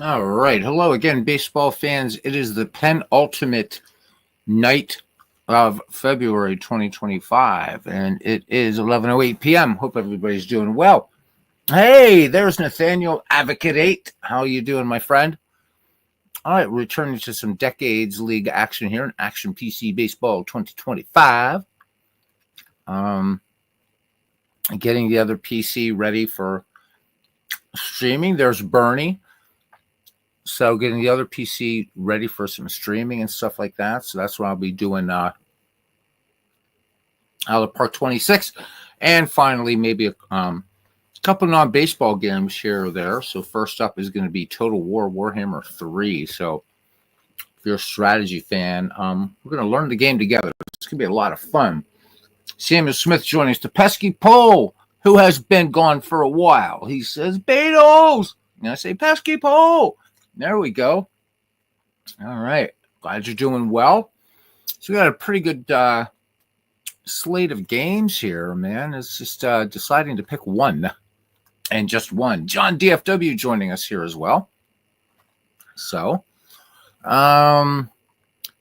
All right. Hello again, baseball fans. It is the penultimate night of February 2025, and it is 11:08 p.m. Hope everybody's doing well. Hey, there's Nathaniel Advocate 8. How you doing, my friend? All right, returning to some Decades League action here in Action PC Baseball 2025. Getting the other PC ready for streaming. There's Bernie. So getting the other PC ready for some streaming and stuff like that. So that's what I'll be doing out of Park 26. And finally, maybe a couple non-baseball games here or there. So first up is going to be Total War Warhammer 3. So if you're a strategy fan, we're going to learn the game together. It's going to be a lot of fun. Samuel Smith joining us. The pesky Pole, who has been gone for a while. He says, Beatles. And I say, pesky Pole. There we go. All right. Glad you're doing well. So we got a pretty good slate of games here, man. It's just deciding to pick one and just one. John DFW joining us here as well. So, I'm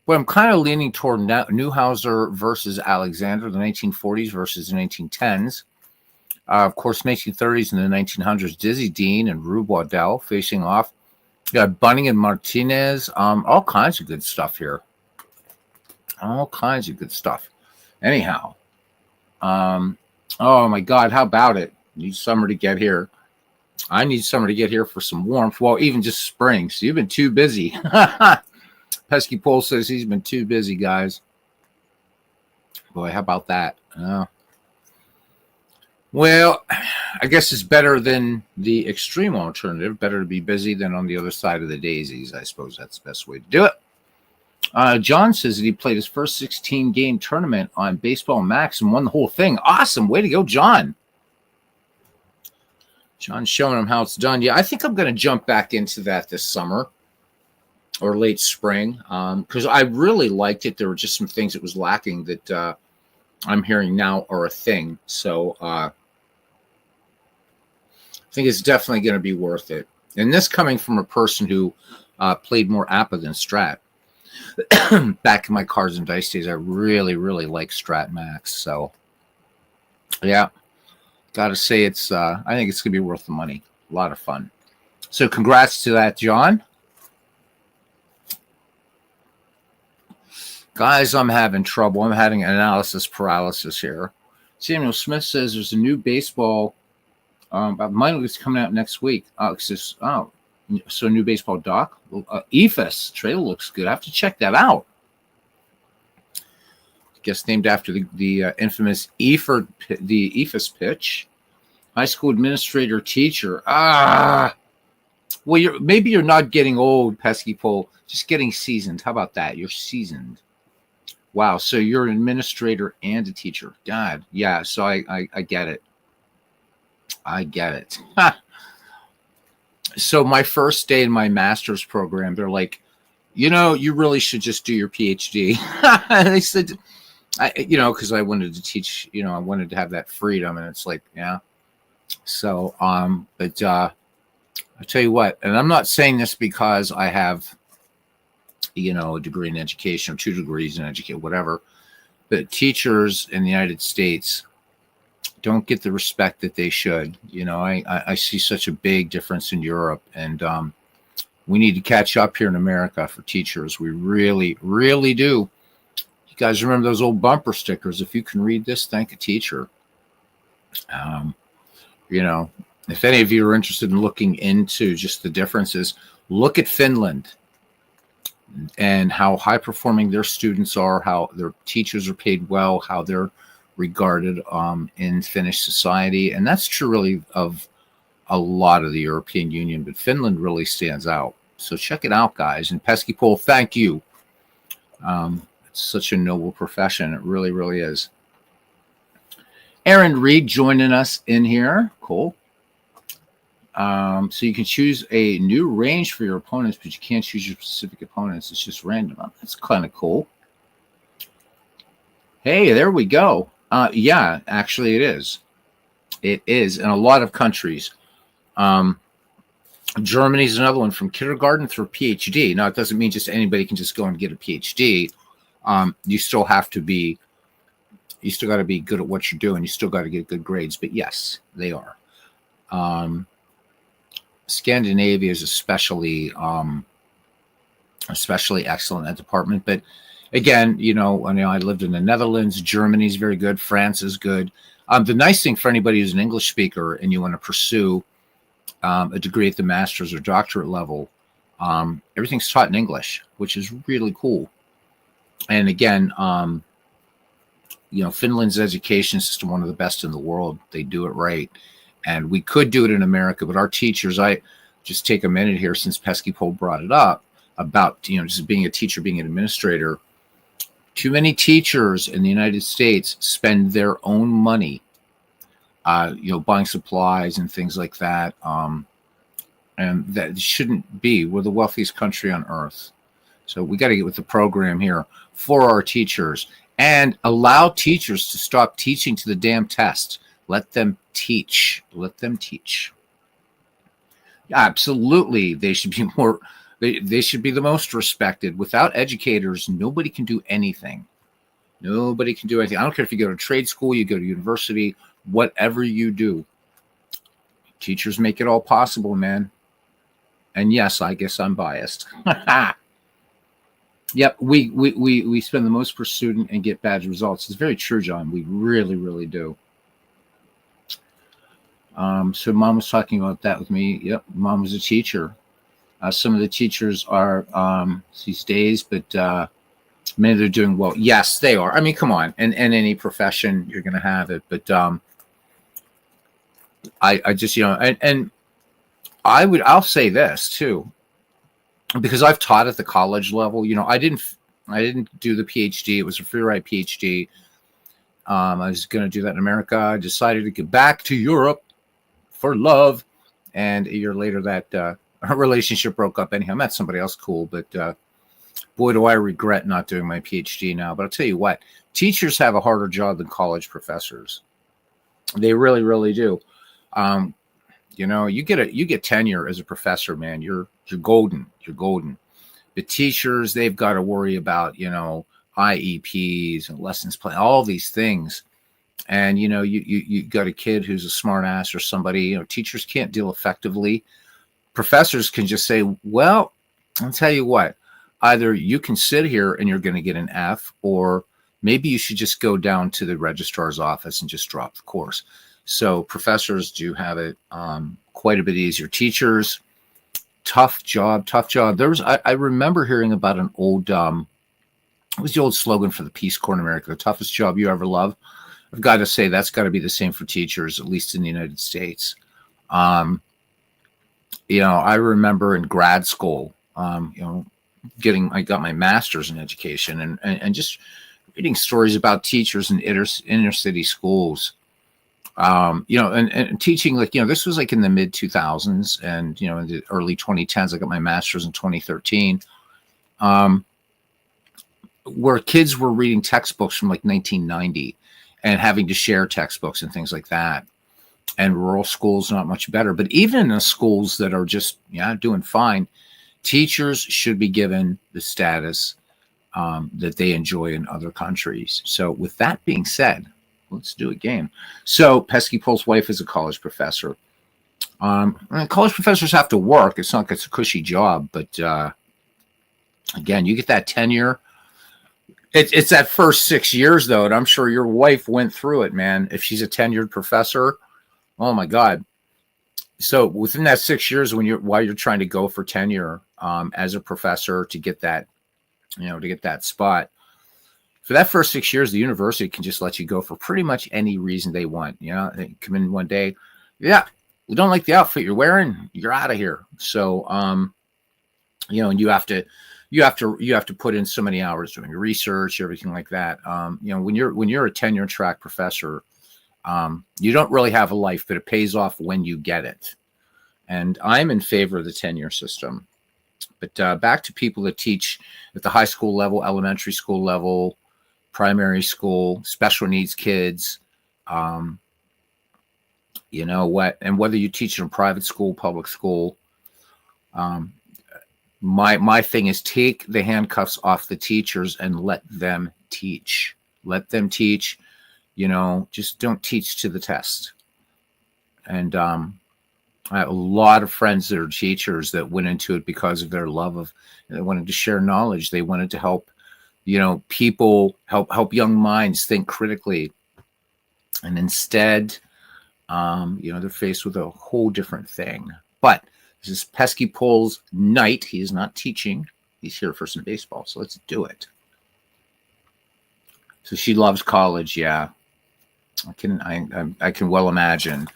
kind of leaning toward Newhouser versus Alexander, the 1940s versus the 1910s. Of course, 1930s and the 1900s, Dizzy Dean and Rube Waddell facing off. You got Bunning and Martinez. All kinds of good stuff here. All kinds of good stuff. Anyhow, oh my God, how about it? Need summer to get here. I need summer to get here for some warmth. Well, even just spring. So you've been too busy. Pesky Pole says he's been too busy, guys. Boy, how about that? Well, I guess it's better than the extreme alternative. Better to be busy than on the other side of the daisies. I suppose that's the best way to do it. John says that he played his first 16-game tournament on Baseball Max and won the whole thing. Awesome. Way to go, John. John's showing him how it's done. Yeah, I think I'm going to jump back into that this summer or late spring because I really liked it. There were just some things that was lacking that I'm hearing now are a thing. So I think it's definitely going to be worth it. And this coming from a person who played more APBA than Strat. Back in my Cards and Dice days, I really, really like Strat Max. So, yeah, got to say I think it's going to be worth the money. A lot of fun. So congrats to that, John. Guys, I'm having trouble. I'm having analysis paralysis here. Samuel Smith says there's a new baseball minor leagues coming out next week. So new baseball doc. EFIS trailer looks good. I have to check that out. I guess named after the infamous EFIS pitch. High school administrator teacher. Well, maybe you're not getting old, pesky pole. Just getting seasoned. How about that? You're seasoned. Wow. So you're an administrator and a teacher. God. Yeah. So I get it. I get it. So my first day in my master's program, they're like, you really should just do your PhD. They said, because I wanted to teach, I wanted to have that freedom. And it's like, yeah. So, but I'll tell you what, and I'm not saying this because I have, a degree in education or 2 degrees in education, whatever, but teachers in the United States don't get the respect that they should. I see such a big difference in Europe, and we need to catch up here in America for teachers. We really, really do. You guys remember those old bumper stickers? If you can read this, thank a teacher. If any of you are interested in looking into just the differences, look at Finland and how high performing their students are, how their teachers are paid well, how they're regarded in Finnish society. And that's true really of a lot of the European Union, but Finland really stands out. So check it out, guys. And Pesky Pole, thank you. It's such a noble profession. It really, really is. Aaron Reed joining us in here. Cool. So you can choose a new range for your opponents, but you can't choose your specific opponents. It's just random. That's kind of cool. Hey, there we go. Yeah, actually it is. It is in a lot of countries. Germany's another one, from kindergarten through PhD. Now, it doesn't mean just anybody can just go and get a PhD. You still have to be, you still got to be good at what you're doing. You still got to get good grades. But yes, they are. Scandinavia is especially excellent in that department. But again, I lived in the Netherlands. Germany is very good. France is good. The nice thing for anybody who's an English speaker and you want to pursue a degree at the master's or doctorate level, everything's taught in English, which is really cool. And again, Finland's education system, one of the best in the world. They do it right. And we could do it in America, but our teachers, I just take a minute here since Pesky Pole brought it up about, just being a teacher, being an administrator. Too many teachers in the United States spend their own money, buying supplies and things like that. And that shouldn't be. We're the wealthiest country on earth. So we got to get with the program here for our teachers and allow teachers to stop teaching to the damn test. Let them teach. Let them teach. Absolutely. They should be more, they should be the most respected. Without educators, nobody can do anything. Nobody can do anything. I don't care if you go to trade school, you go to university, whatever you do. Teachers make it all possible, man. And yes, I guess I'm biased. Yep, we spend the most per student and get bad results. It's very true, John. We really, really do. So Mom was talking about that with me. Yep, Mom was a teacher. Some of the teachers are these days, but many they're doing well. Yes, they are. I mean, come on. And any profession, you're going to have it. But I just, and I'll say this too, because I've taught at the college level. I didn't do the PhD. It was a free ride PhD. I was going to do that in America. I decided to get back to Europe for love. And a year later, that relationship broke up anyhow. I met somebody else cool, but boy, do I regret not doing my PhD now. But I'll tell you what, teachers have a harder job than college professors. They really, really do. You get tenure as a professor, man. You're golden. You're golden. The teachers, they've got to worry about, IEPs and lessons plan, all these things. And, you got a kid who's a smart ass or somebody, teachers can't deal effectively. Professors can just say, well, I'll tell you what, either you can sit here and you're going to get an F, or maybe you should just go down to the registrar's office and just drop the course. So professors do have it quite a bit easier. Teachers, tough job. I remember hearing about an old, it was the old slogan for the Peace Corps in America, the toughest job you ever love. I've got to say that's got to be the same for teachers, at least in the United States. I remember in grad school, I got my master's in education and just reading stories about teachers in inner city schools. And teaching, this was in the mid 2000s and, in the early 2010s. I got my master's in 2013, where kids were reading textbooks from 1990 and having to share textbooks and things like that. And rural schools, not much better. But even in the schools that are just, doing fine, teachers should be given the status that they enjoy in other countries. So with that being said, let's do a game. So Pesky Pole's wife is a college professor. College professors have to work. It's not like it's a cushy job, but again, you get that tenure. It's that first 6 years though, and I'm sure your wife went through it, man. If she's a tenured professor, oh my God. So within that 6 years, while you're trying to go for tenure as a professor to get that, to get that spot. For that first 6 years, the university can just let you go for pretty much any reason they want. They come in one day, yeah, we don't like the outfit you're wearing, you're out of here. So, and you have to put in so many hours doing research, everything like that. When you're a tenure track professor, you don't really have a life, but it pays off when you get it. And I'm in favor of the tenure system. But back to people that teach at the high school level, elementary school level, primary school, special needs kids, and whether you teach in a private school, public school, Um, my thing is take the handcuffs off the teachers and let them teach. Let them teach. Just don't teach to the test. And I have a lot of friends that are teachers that went into it because of their love of. They wanted to share knowledge. They wanted to help, people help young minds think critically. And instead, they're faced with a whole different thing. But this is Pesky Pole's night. He is not teaching. He's here for some baseball. So let's do it. So she loves college. Yeah, I can well imagine.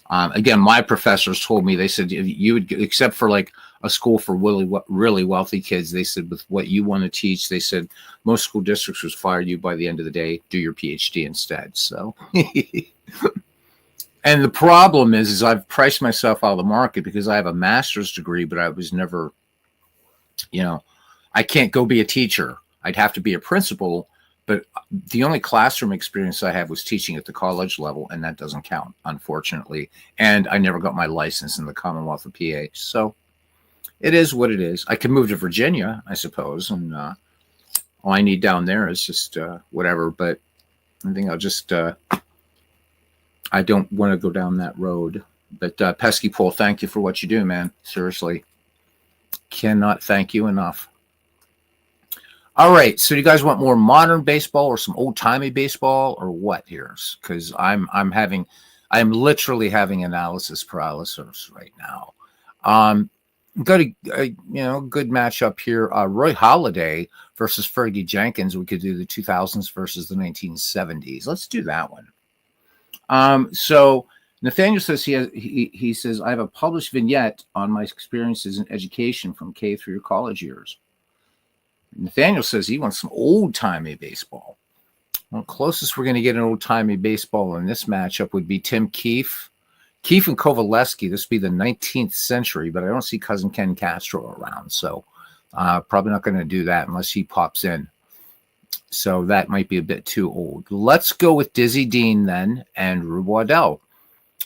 Again, my professors told me, they said, you would, except for like a school for really wealthy kids, they said, with what you want to teach, they said most school districts would fire you by the end of the day, do your PhD instead. So, and the problem is I've priced myself out of the market because I have a master's degree, but I was never, I can't go be a teacher. I'd have to be a principal. But the only classroom experience I have was teaching at the college level, and that doesn't count, unfortunately. And I never got my license in the Commonwealth of PA. So it is what it is. I can move to Virginia, I suppose, and all I need down there is just whatever. But I think I'll just, I don't want to go down that road. But Pesky Pole, thank you for what you do, man. Seriously. Cannot thank you enough. All right, so you guys want more modern baseball or some old-timey baseball or what here? Because I'm literally having analysis paralysis right now. Got a good matchup here. Roy Halladay versus Fergie Jenkins. We could do the 2000s versus the 1970s. Let's do that one. So Nathaniel says he says, I have a published vignette on my experiences in education from K through your college years. Nathaniel says he wants some old-timey baseball. Well, closest we're going to get an old-timey baseball in this matchup would be Tim Keefe. Keefe and Kovaleski, this would be the 19th century, but I don't see Cousin Ken Castro around, so probably not going to do that unless he pops in. So that might be a bit too old. Let's go with Dizzy Dean then and Rube Waddell.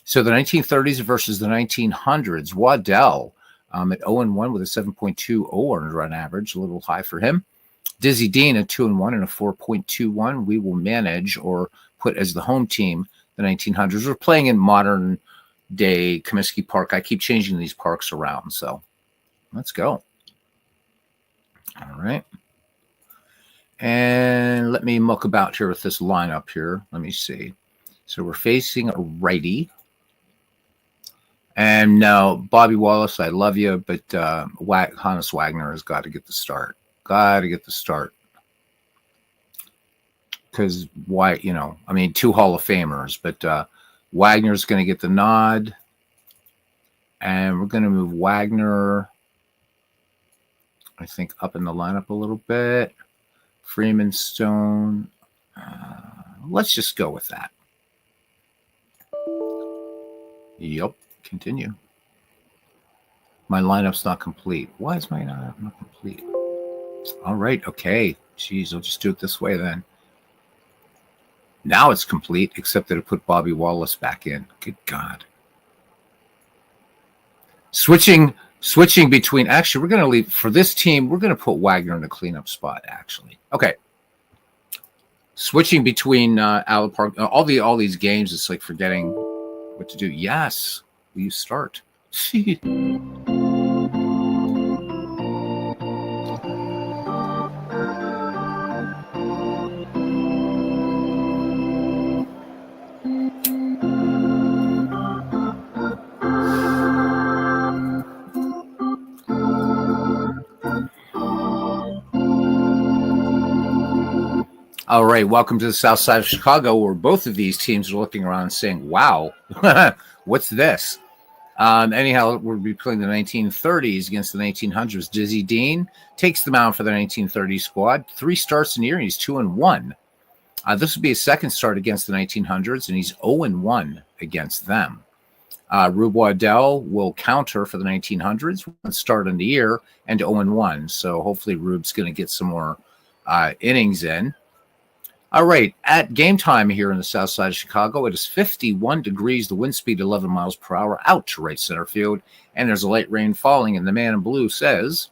So the 1930s versus the 1900s. Waddell at 0-1 with a 7.20 earned run average, a little high for him. Dizzy Dean at 2-1 and a 4.21. We will manage or put as the home team the 1900s. We're playing in modern day Comiskey Park. I keep changing these parks around, so let's go. All right. And let me muck about here with this lineup here. Let me see. So we're facing a righty. And now, Bobby Wallace, I love you, but Hannes Wagner has got to get the start. Got to get the start. Because why, two Hall of Famers, but Wagner's going to get the nod. And we're going to move Wagner, I think, up in the lineup a little bit. Freeman, Stone. Let's just go with that. Yep. Continue. My lineup's not complete. Why is my lineup not complete? All right. Okay. Jeez, I'll just do it this way then. Now it's complete, except that it put Bobby Wallace back in. Good God. Switching between, actually, we're going to leave, for this team, we're going to put Wagner in the cleanup spot, actually. Okay. Switching between Allen Park, all these games, it's like forgetting what to do. Yes. Will you start? All right, welcome to the South Side of Chicago, where both of these teams are looking around and saying, wow, what's this? Anyhow, we'll be playing the 1930s against the 1900s. Dizzy Dean takes the mound for the 1930 squad. 3 starts in the year, and he's 2-1. This will be his second start against the 1900s, and he's 0-1 against them. Rube Waddell will counter for the 1900s, one start in the year, and 0-1. So hopefully Rube's going to get some more innings in. All right, at game time here in the south side of Chicago, it is 51 degrees, the wind speed 11 miles per hour, out to right center field, and there's a light rain falling, and the man in blue says,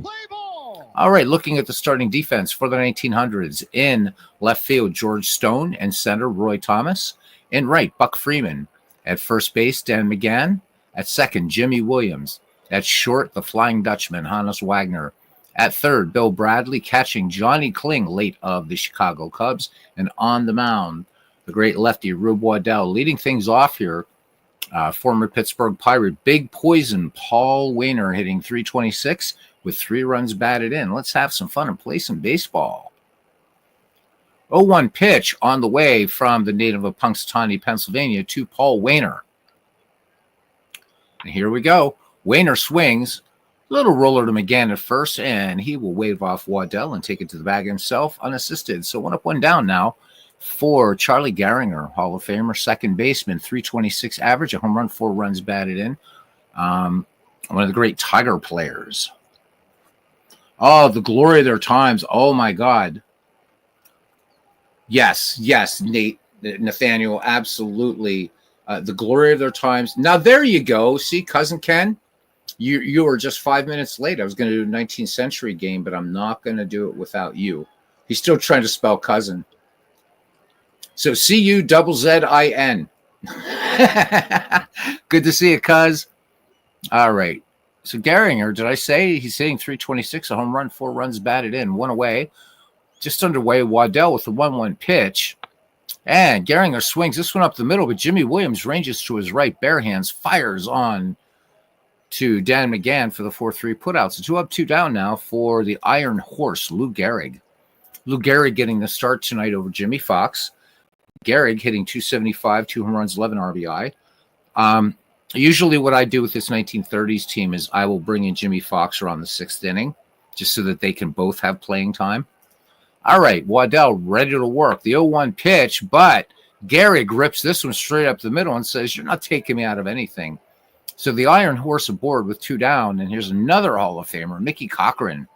play ball. All right, looking at the starting defense for the 1900s, in left field, George Stone, and center, Roy Thomas. In right, Buck Freeman. At first base, Dan McGann. At second, Jimmy Williams. At short, the Flying Dutchman, Hannes Wagner. At third, Bill Bradley catching Johnny Kling, late of the Chicago Cubs. And on the mound, the great lefty, Rube Waddell. Leading things off here, former Pittsburgh Pirate, Big Poison, Paul Waner, hitting .326 with 3 runs batted in. Let's have some fun and play some baseball. 0-1 pitch on the way from the native of Punxsutawney, Pennsylvania, to Paul Waner. And here we go. Waner swings. Little roller to McGann at first, and he will wave off Waddell and take it to the bag himself unassisted. So 1 up, 1 down now for Charlie Gehringer, Hall of Famer, second baseman, .326 average, a home run, 4 runs batted in. One of the great Tiger players. Oh, the glory of their times. Oh, my God. Yes, Nate, Nathaniel, absolutely. The glory of their times. Now, there you go. See, Cousin Ken? You were just 5 minutes late. I was going to do a 19th century game, but I'm not going to do it without you. He's still trying to spell cousin. So C-U-Z-Z-I-N. Good to see you, cuz. All right. So Gehringer, did I say he's hitting .326, a home run, 4 runs batted in, 1 away. Just underway, Waddell with the 1-1 pitch. And Gehringer swings this one up the middle, but Jimmy Williams ranges to his right, bare hands, fires on to Dan McGann for the 4-3 putout. So 2 up, 2 down now for the Iron Horse, Lou Gehrig. Lou Gehrig getting the start tonight over Jimmy Fox. Gehrig hitting .275, 2 home runs, 11 RBI. Usually what I do with this 1930s team is I will bring in Jimmy Fox around the 6th inning just so that they can both have playing time. All right, Waddell ready to work. The 0-1 pitch, but Gehrig rips this one straight up the middle and says, you're not taking me out of anything. So the Iron Horse aboard with 2 down, and here's another Hall of Famer, Mickey Cochran,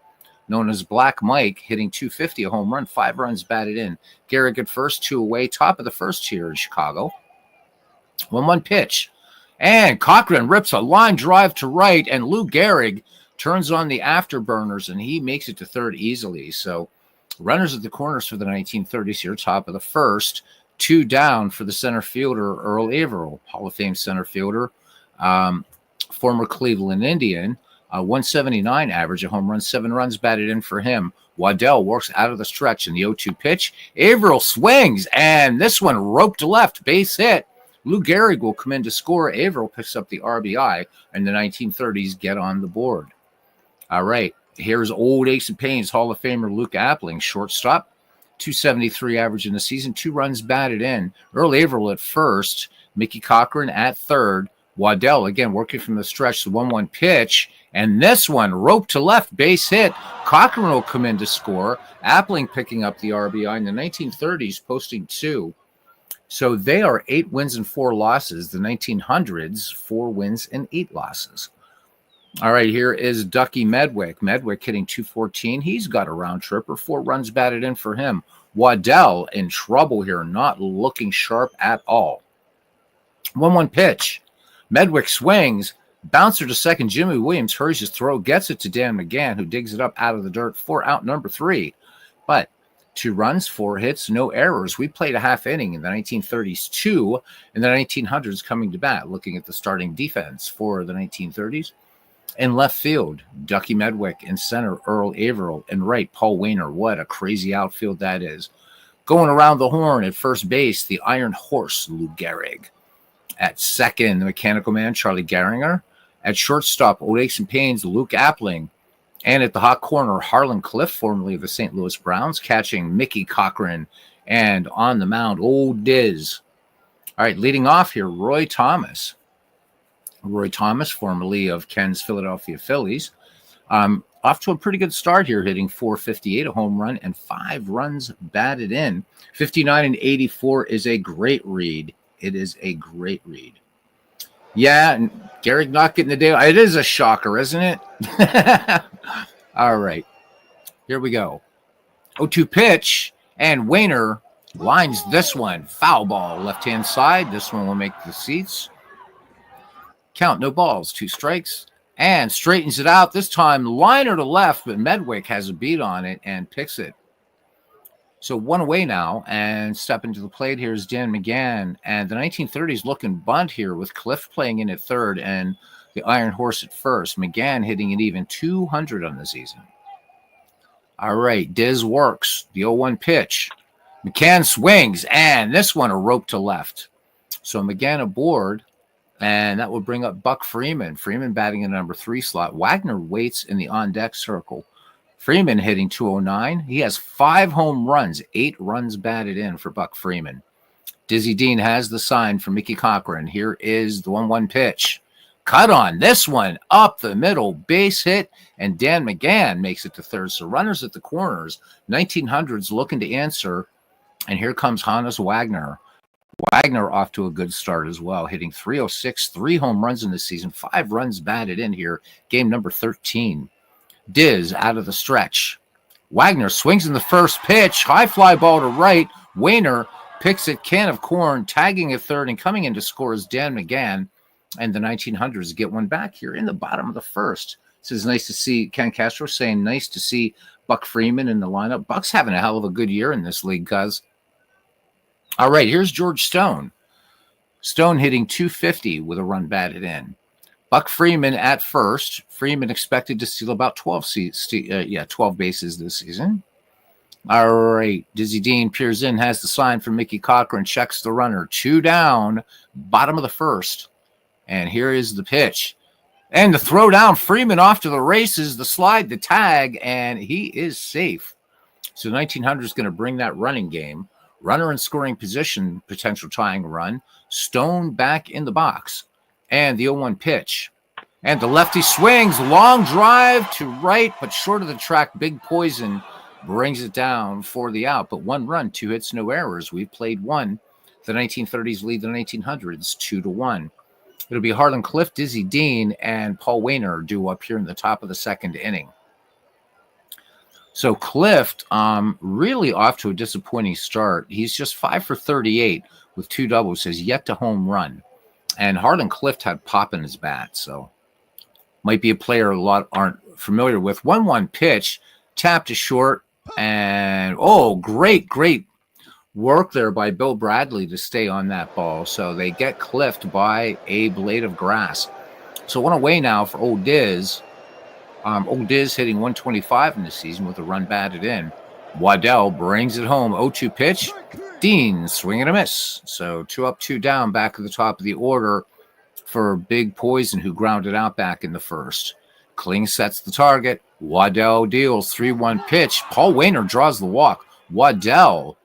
known as Black Mike, hitting .250, a home run, 5 runs batted in. Gehrig at first, 2 away, top of the first here in Chicago. 1-1 pitch. And Cochran rips a line drive to right, and Lou Gehrig turns on the afterburners, and he makes it to third easily. So runners at the corners for the 1930s here, top of the first. 2 down for the center fielder, Earl Averill, Hall of Fame center fielder, former Cleveland Indian, 179 average, a home run, 7 runs batted in for him. Waddell works out of the stretch in the 0-2 pitch. Averill swings, and this one roped to left, base hit. Lou Gehrig will come in to score. Averill picks up the RBI, and the 1930s get on the board. All right, here's old Ace of Pains Hall of Famer Luke Appling, shortstop, .273 average in the season, 2 runs batted in. Earl Averill at first, Mickey Cochran at third. Waddell, again, working from the stretch, the 1-1 pitch, and this one, rope to left, base hit. Cochran will come in to score. Appling picking up the RBI in the 1930s, posting 2. So they are 8 wins and 4 losses. The 1900s, 4 wins and 8 losses. All right, here is Ducky Medwick. Medwick hitting .214. He's got a round tripper, 4 runs batted in for him. Waddell in trouble here, not looking sharp at all. 1-1 pitch. Medwick swings. Bouncer to second. Jimmy Williams hurries his throw, gets it to Dan McGann, who digs it up out of the dirt for out number 3. But 2 runs, 4 hits, no errors. We played a half inning in the 1930s, 2 in the 1900s coming to bat. Looking at the starting defense for the 1930s. In left field, Ducky Medwick. In center, Earl Averill. In right, Paul Waner. What a crazy outfield that is. Going around the horn at first base, the Iron Horse, Lou Gehrig. At second, the Mechanical Man, Charlie Gehringer. At shortstop, Old Aches and Pains, Luke Appling. And at the hot corner, Harlan Cliff, formerly of the St. Louis Browns, catching Mickey Cochran. And on the mound, Old Diz. All right, leading off here, Roy Thomas. Roy Thomas, formerly of Ken's Philadelphia Phillies. Off to a pretty good start here, hitting .458, a home run, and 5 runs batted in. 59 and 84 is a great read. It is a great read. Yeah, and Gehrig not getting the day. It is a shocker, isn't it? All right. Here we go. 0-2 pitch. And Wayner lines this one. Foul ball, left-hand side. This one will make the seats. Count, no balls, 2 strikes. And straightens it out. This time, liner to left, but Medwick has a beat on it and picks it. So 1 away now, and stepping to the plate here is Dan McGann. And the 1930s looking bunt here with Cliff playing in at third and the Iron Horse at first. McGann hitting an even 200 on the season. All right, Diz works. The 0-1 pitch. McGann swings, and this one a rope to left. So McGann aboard, and that will bring up Buck Freeman. Freeman batting in the number 3 slot. Wagner waits in the on-deck circle. Freeman hitting 209. He has 5 home runs, 8 runs batted in for Buck Freeman. Dizzy Dean has the sign for Mickey Cochran. Here is the 1-1 pitch. Cut on this one, up the middle, base hit, and Dan McGann makes it to third. So runners at the corners, 1900s looking to answer, and here comes Hannes Wagner. Wagner off to a good start as well, hitting 306, 3 home runs in this season, 5 runs batted in here, game number 13. Diz out of the stretch. Wagner swings in the first pitch. High fly ball to right. Wayner picks it. Can of corn. Tagging at third and coming in to score is Dan McGann. And the 1900s get one back here in the bottom of the first. This is nice to see. Ken Castro saying nice to see Buck Freeman in the lineup. Buck's having a hell of a good year in this league, cuz. All right, here's George Stone. Stone hitting 250 with a run batted in. Buck Freeman at first. Freeman expected to steal about 12 bases this season. All right. Dizzy Dean peers in, has the sign for Mickey Cochran, checks the runner. 2 down, bottom of the first. And here is the pitch. And the throw down, Freeman off to the races, the slide, the tag, and he is safe. So 1900 is going to bring that running game. Runner in scoring position, potential tying run. Stone back in the box. And the 0-1 pitch. And the lefty swings. Long drive to right, but short of the track. Big Poison brings it down for the out. But 1 run, 2 hits, no errors. We've played 1. The 1930s lead the 1900s 2-1. It'll be Harlan Cliff, Dizzy Dean, and Paul Wayner due up here in the top of the 2nd inning. So Cliff really off to a disappointing start. He's just 5 for 38 with 2 doubles, has yet to home run. And Harlan Cliff had pop in his bat, so might be a player a lot aren't familiar with. 1-1 pitch, tapped to short, and great work there by Bill Bradley to stay on that ball. So they get cliffed by a blade of grass. So 1 away now for Old Diz. Old Diz hitting 125 in the season with a run batted in. Waddell brings it home. 0-2 pitch. Dean swing and a miss. So 2 up, 2 down, back at the top of the order for Big Poison, who grounded out back in the first. Kling sets the target. Waddell deals. 3-1 pitch. Paul Wayner draws the walk. Waddell,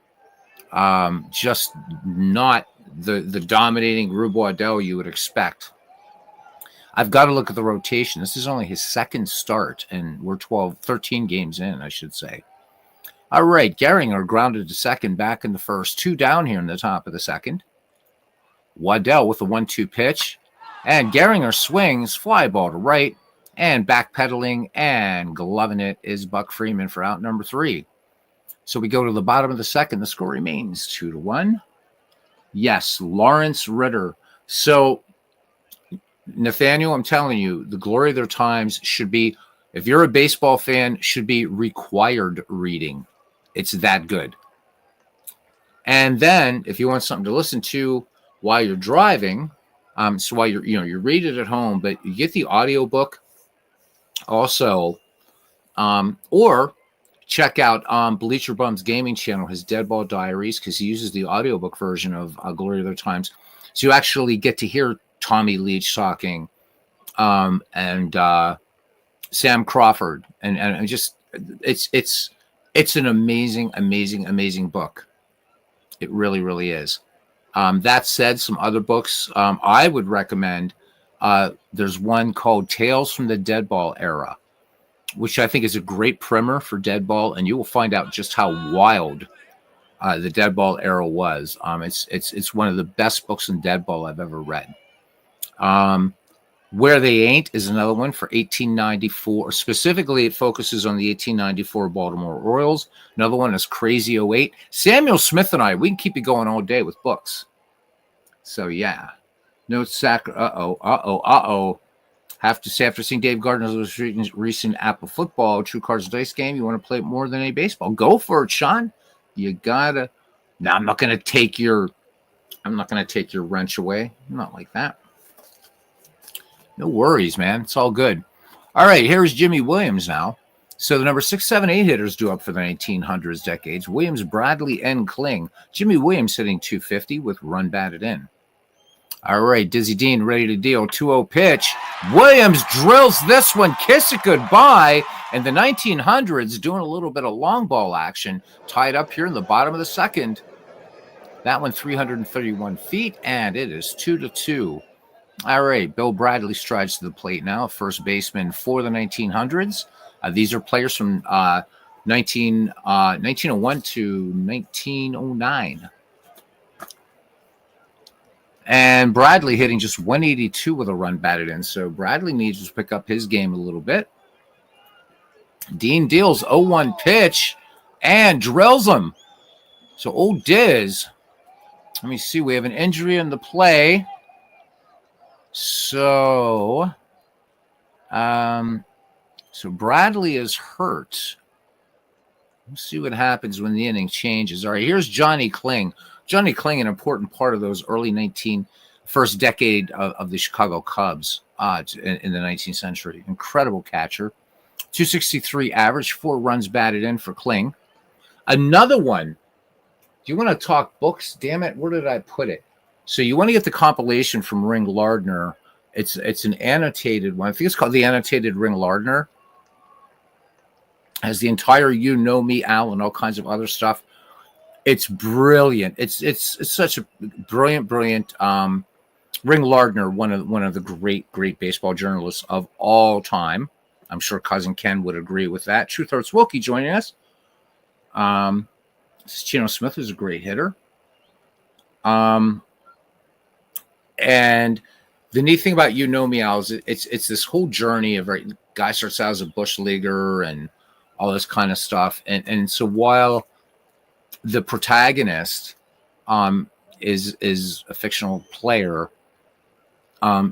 just not the dominating Rube Waddell you would expect. I've got to look at the rotation. This is only his 2nd start, and we're 13 games in, I should say. All right, Gehringer grounded to second, back in the first. 2 down here in the top of the 2nd. Waddell with a 1-2 pitch. And Gehringer swings, fly ball to right, and backpedaling and gloving it is Buck Freeman for out number 3. So we go to the bottom of the 2nd. The score remains 2-1. Yes, Lawrence Ritter. So, Nathaniel, I'm telling you, the glory of their times should be, if you're a baseball fan, should be required reading. It's that good. And then, if you want something to listen to while you're driving, so while you read it at home, but you get the audiobook also, or check out Bleacher Bum's gaming channel, his Deadball Diaries, because he uses the audiobook version of Glory of Their Times. So you actually get to hear Tommy Leach talking, and Sam Crawford, and just it's an amazing book. It really, really is. That said, some other books I would recommend. There's one called Tales from the Deadball Era, which I think is a great primer for Deadball, and you will find out just how wild the Deadball era was. It's one of the best books in Deadball I've ever read. Where They Ain't is another one for 1894. Specifically, it focuses on the 1894 Baltimore Orioles. Another one is Crazy '08. Samuel Smith and I, we can keep it going all day with books. So, yeah. No sack. Have to say, after seeing Dave Gardner's recent Apple Football True Cards Dice game, you want to play it more than any baseball. Go for it, Sean. You gotta. Now, I'm not gonna take your wrench away. I'm not like that. No worries, man. It's all good. All right, here's Jimmy Williams now. So the number 6, 7, 8 hitters due up for the 1900s decades. Williams, Bradley, and Kling. Jimmy Williams hitting .250 with run batted in. All right, Dizzy Dean ready to deal. 2-0 pitch. Williams drills this one. Kiss it goodbye. And the 1900s doing a little bit of long ball action. Tied up here in the bottom of the second. That one 331 feet, and it is 2-2. All right, Bill Bradley strides to the plate now, first baseman for the 1900s. These are players from 1901 to 1909. And Bradley hitting just 182 with a run batted in, so Bradley needs to pick up his game a little bit. Dean deals 0-1 pitch and drills him. So old Diz, let me see, we have an injury in the play. So Bradley is hurt. Let's see what happens when the inning changes. All right, here's Johnny Kling. Johnny Kling, an important part of those early first decade of the Chicago Cubs in the 19th century. Incredible catcher. 263 average, 4 runs batted in for Kling. Another one. Do you want to talk books? Damn it, where did I put it? So you want to get the compilation from Ring Lardner. It's an annotated one. I think it's called the Annotated Ring Lardner. Has the entire You Know Me, Al, and all kinds of other stuff. It's brilliant. It's such a brilliant. Ring Lardner, one of the great baseball journalists of all time. I'm sure Cousin Ken would agree with that. Truth Hurts Wilkie joining us. Chino Smith is a great hitter. And the neat thing about You Know Me, Al, is it's this whole journey of guy starts out as a bush leaguer and all this kind of stuff. And so while the protagonist is a fictional player,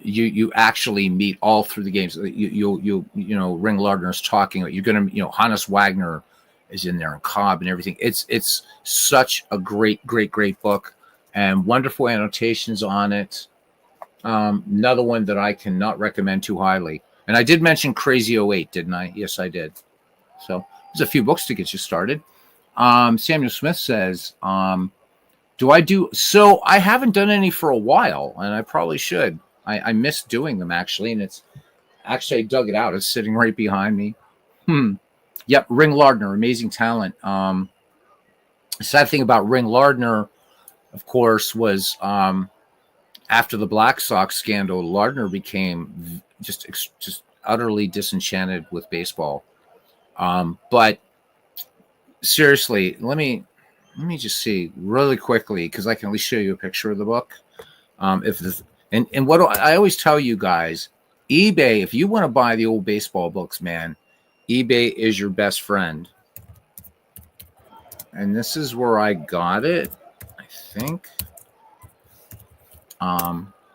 you actually meet all through the games. You know, Ring Lardner's talking. You're gonna, Hannes Wagner is in there and Cobb and everything. It's such a great book and wonderful annotations on it. Another one that I cannot recommend too highly. And I did mention Crazy '08, didn't I? Yes, I did. So there's a few books to get you started. Samuel Smith says, do I do? So I haven't done any for a while, and I probably should. I miss doing them, actually, and it's actually, I dug it out. It's sitting right behind me. Yep, Ring Lardner, amazing talent. The sad thing about Ring Lardner, of course, was after the Black Sox scandal, Lardner became just utterly disenchanted with baseball. But seriously, let me just see really quickly, because I can at least show you a picture of the book. And what I always tell you guys, eBay, if you want to buy the old baseball books, man, eBay is your best friend. And this is where I got it, I think.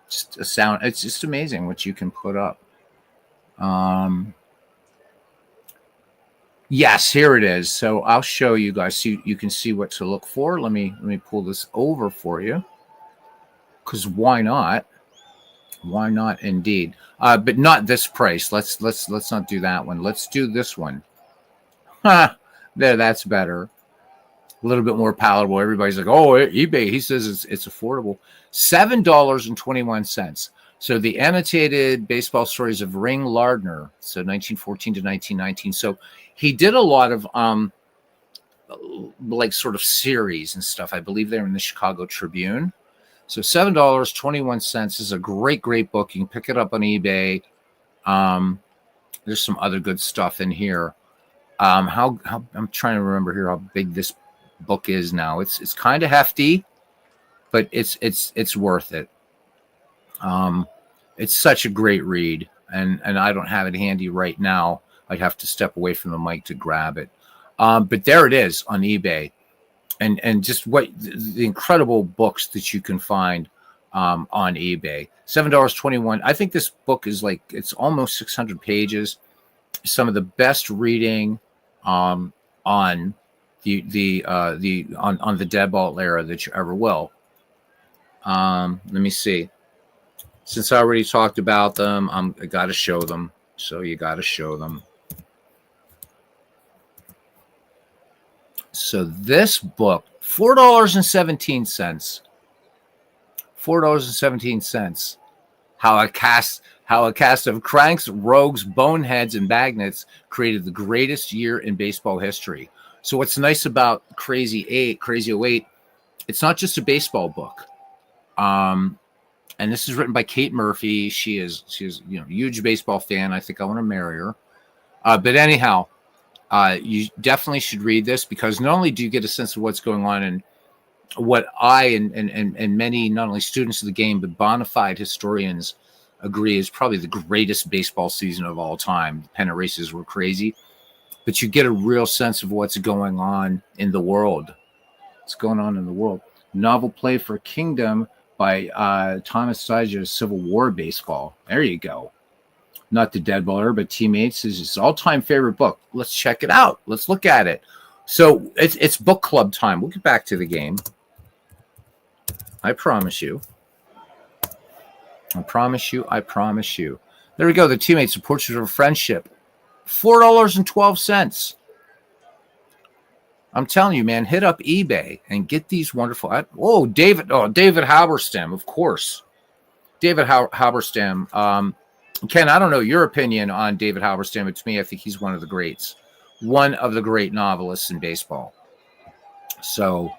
Just a sound. It's just amazing what you can put up. Yes, here it is. So I'll show you guys so you can see what to look for. Let me pull this over for you. Because why not? Why not indeed? But not this price. Let's not do that one. Let's do this one. There, that's better. A little bit more palatable. Everybody's like, oh, eBay. He says it's affordable. $7.21. So the annotated baseball stories of Ring Lardner. So 1914 to 1919. So he did a lot of like sort of series and stuff. I believe they're in the Chicago Tribune. So $7.21 is a great book. You can pick it up on eBay. There's some other good stuff in here. How I'm trying to remember here how big this book is now. It's kind of hefty, but it's worth it. It's such a great read, and I don't have it handy right now. I'd have to step away from the mic to grab it. But there it is on eBay, and just what the incredible books that you can find on eBay. $7.21. I think this book is like, it's almost 600 pages. Some of the best reading on the Deadbolt era that you ever will. Let me see. Since I already talked about them, I got to show them. So you got to show them. So this book, $4.17. $4.17. How a cast of cranks, rogues, boneheads, and magnets created the greatest year in baseball history. So what's nice about Crazy 08, it's not just a baseball book. And this is written by Kate Murphy. She is a huge baseball fan. I think I want to marry her. But anyhow, you definitely should read this, because not only do you get a sense of what's going on and what I and many, not only students of the game, but bona fide historians agree is probably the greatest baseball season of all time. The pennant races were crazy, but you get a real sense of what's going on in the world. What's going on in the world. Novel play for Kingdom by Thomas Sages, Civil War Baseball. There you go. Not the Deadballer, but Teammates is his all-time favorite book. Let's check it out. Let's look at it. So it's book club time. We'll get back to the game. I promise you. I promise you. I promise you. There we go. The Teammates, A Portrait of Friendship. $4.12. I'm telling you, man, hit up eBay and get these wonderful. David Halberstam, of course. David Halberstam. Ken, I don't know your opinion on David Halberstam, but to me, I think he's one of the greats. One of the great novelists in baseball. So,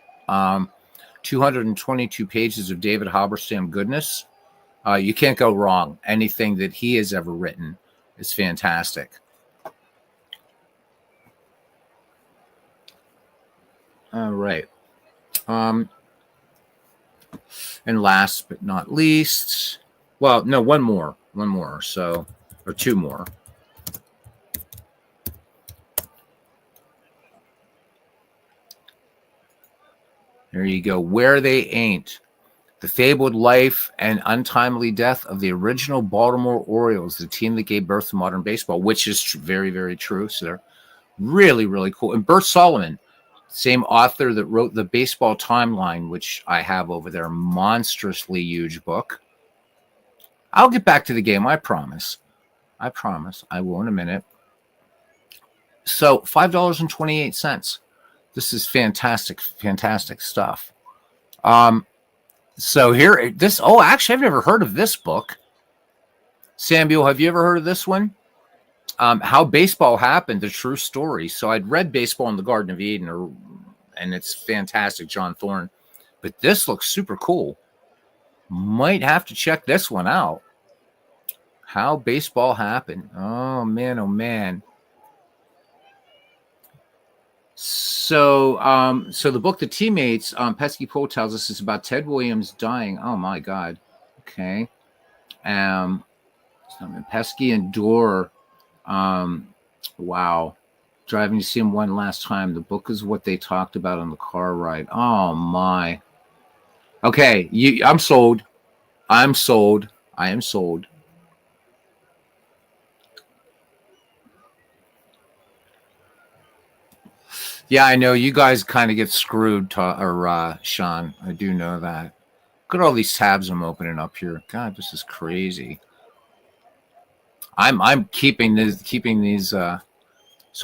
222 pages of David Halberstam goodness. You can't go wrong. Anything that he has ever written is fantastic. All right. And last but not least, well, no, one more, so, or two more. There you go. Where They Ain't. The fabled life and untimely death of the original Baltimore Orioles, the team that gave birth to modern baseball, which is very, very true. So they're really, really cool. And Bert Solomon, same author that wrote the Baseball Timeline, which I have over there, monstrously huge book. I'll get back to the game, I promise. I will in a minute. So $5.28. This is fantastic, fantastic stuff. So here, actually, I've never heard of this book. Samuel, have you ever heard of this one? How Baseball Happened, the True Story. So I'd read Baseball in the Garden of Eden, and it's fantastic, John Thorne. But this looks super cool. Might have to check this one out. How Baseball Happened. Oh, man, oh, man. So the book, The Teammates, Pesky Poe tells us is about Ted Williams dying. Oh, my God. Okay. Pesky and Dorr. Wow. Driving to see him one last time. The book is what they talked about on the car ride. Oh, my. Okay. I'm sold. I am sold. Yeah, I know you guys kind of get screwed, Sean. I do know that. Look at all these tabs I'm opening up here. God, this is crazy. I'm keeping these. So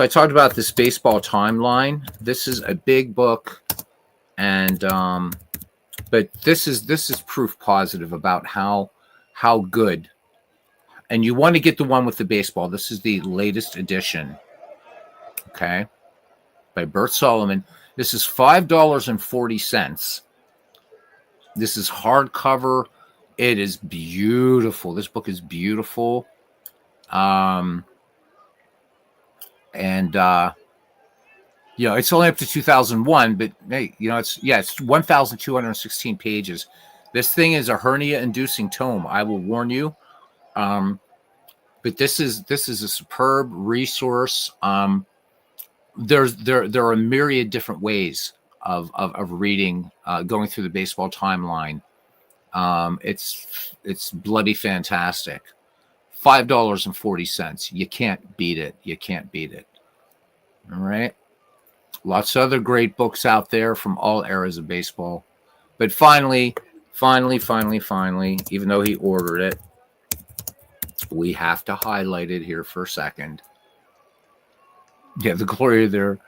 I talked about this Baseball Timeline. This is a big book, and but this is proof positive about how good. And you want to get the one with the baseball. This is the latest edition. Okay. By Bert Solomon. This is $5.40. This is hardcover. It is beautiful. This book is beautiful. It's only up to 2001, but hey, it's 1,216 pages. This thing is a hernia-inducing tome. I will warn you. But this is a superb resource. There are a myriad different ways of reading, going through the baseball timeline. It's bloody fantastic. $5.40. You can't beat it. You can't beat it. All right. Lots of other great books out there from all eras of baseball. But finally, even though he ordered it, we have to highlight it here for a second. Yeah, the glory of their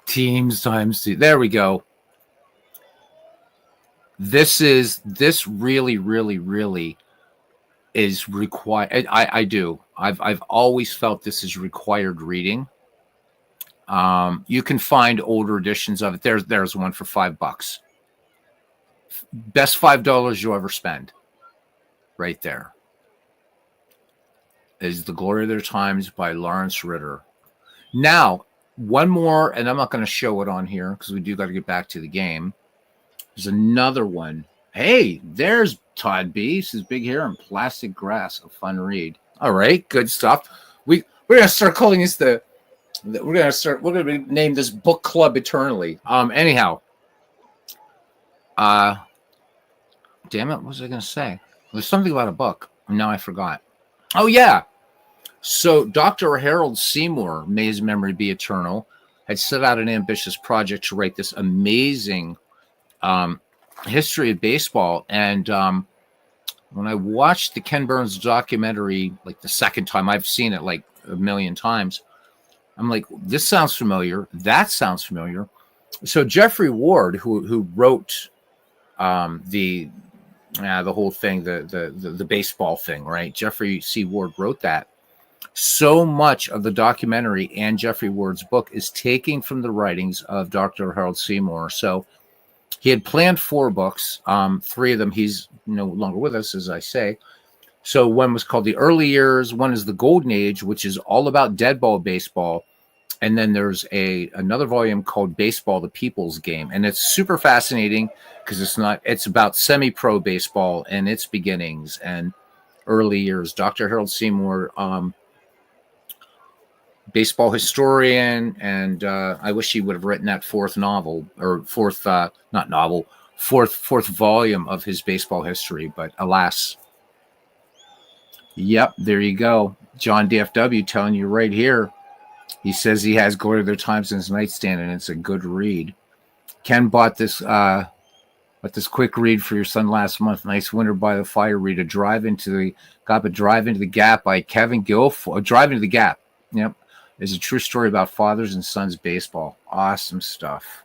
teams times two. There we go. This really is required. I do. I've always felt this is required reading. You can find older editions of it. There's one for $5. Best $5 you'll ever spend. Right there. Is The Glory of Their Times by Lawrence Ritter. Now, one more, and I'm not going to show it on here because we do got to get back to the game. There's another one. Hey, there's Todd B. His big hair and plastic grass. A fun read. All right, good stuff. We're gonna start calling this we're gonna name this book club eternally. Anyhow. Damn it, what was I gonna say? There's something about a book. Now I forgot. Oh yeah. So Dr. Harold Seymour, may his memory be eternal, had set out an ambitious project to write this amazing history of baseball. And when I watched the Ken Burns documentary, like the second time, I've seen it like a million times, I'm like, this sounds familiar. That sounds familiar. So Jeffrey Ward, who wrote the whole thing, the baseball thing, right? Jeffrey C. Ward wrote that. So much of the documentary and Jeffrey Ward's book is taking from the writings of Dr. Harold Seymour. So he had planned 4 books. 3 of them, he's no longer with us, as I say. So one was called The Early Years. One is The Golden Age, which is all about dead ball baseball. And then there's another volume called Baseball, the People's Game. And it's super fascinating because it's about semi-pro baseball and its beginnings and early years. Dr. Harold Seymour, baseball historian, and I wish he would have written that fourth volume of his baseball history, but alas. Yep, there you go. John DFW telling you right here. He says he has Glory of Their Times in his nightstand, and it's a good read. Ken bought this quick read for your son last month. Nice Winter by the Fire read. Drive into the Gap by Kevin Guilfoyle. Drive into the Gap. Yep. Is a true story about fathers and sons baseball. Awesome stuff.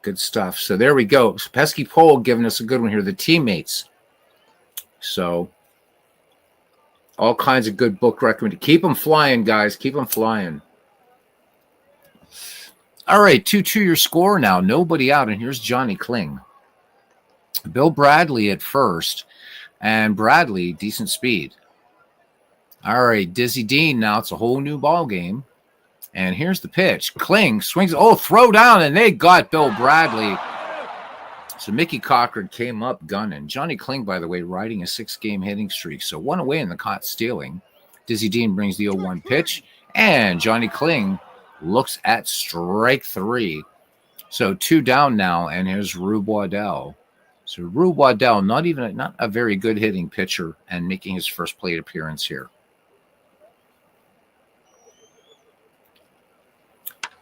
Good stuff. So there we go. Pesky Pole giving us a good one here. The Teammates. So all kinds of good book recommended. Keep them flying, guys. Keep them flying. All right, 2-2 your score now. Nobody out, and here's Johnny Kling. Bill Bradley at first, and Bradley, decent speed. All right, Dizzy Dean, now it's a whole new ball game. And here's the pitch. Kling swings. Oh, throw down, and they got Bill Bradley. So Mickey Cochran came up gunning. Johnny Kling, by the way, riding a 6-game hitting streak. So 1 away in the caught stealing. Dizzy Dean brings the 0-1 pitch, and Johnny Kling looks at strike 3. So 2 down now, and here's Rube Waddell. So Rube Waddell, not a very good hitting pitcher, and making his first plate appearance here.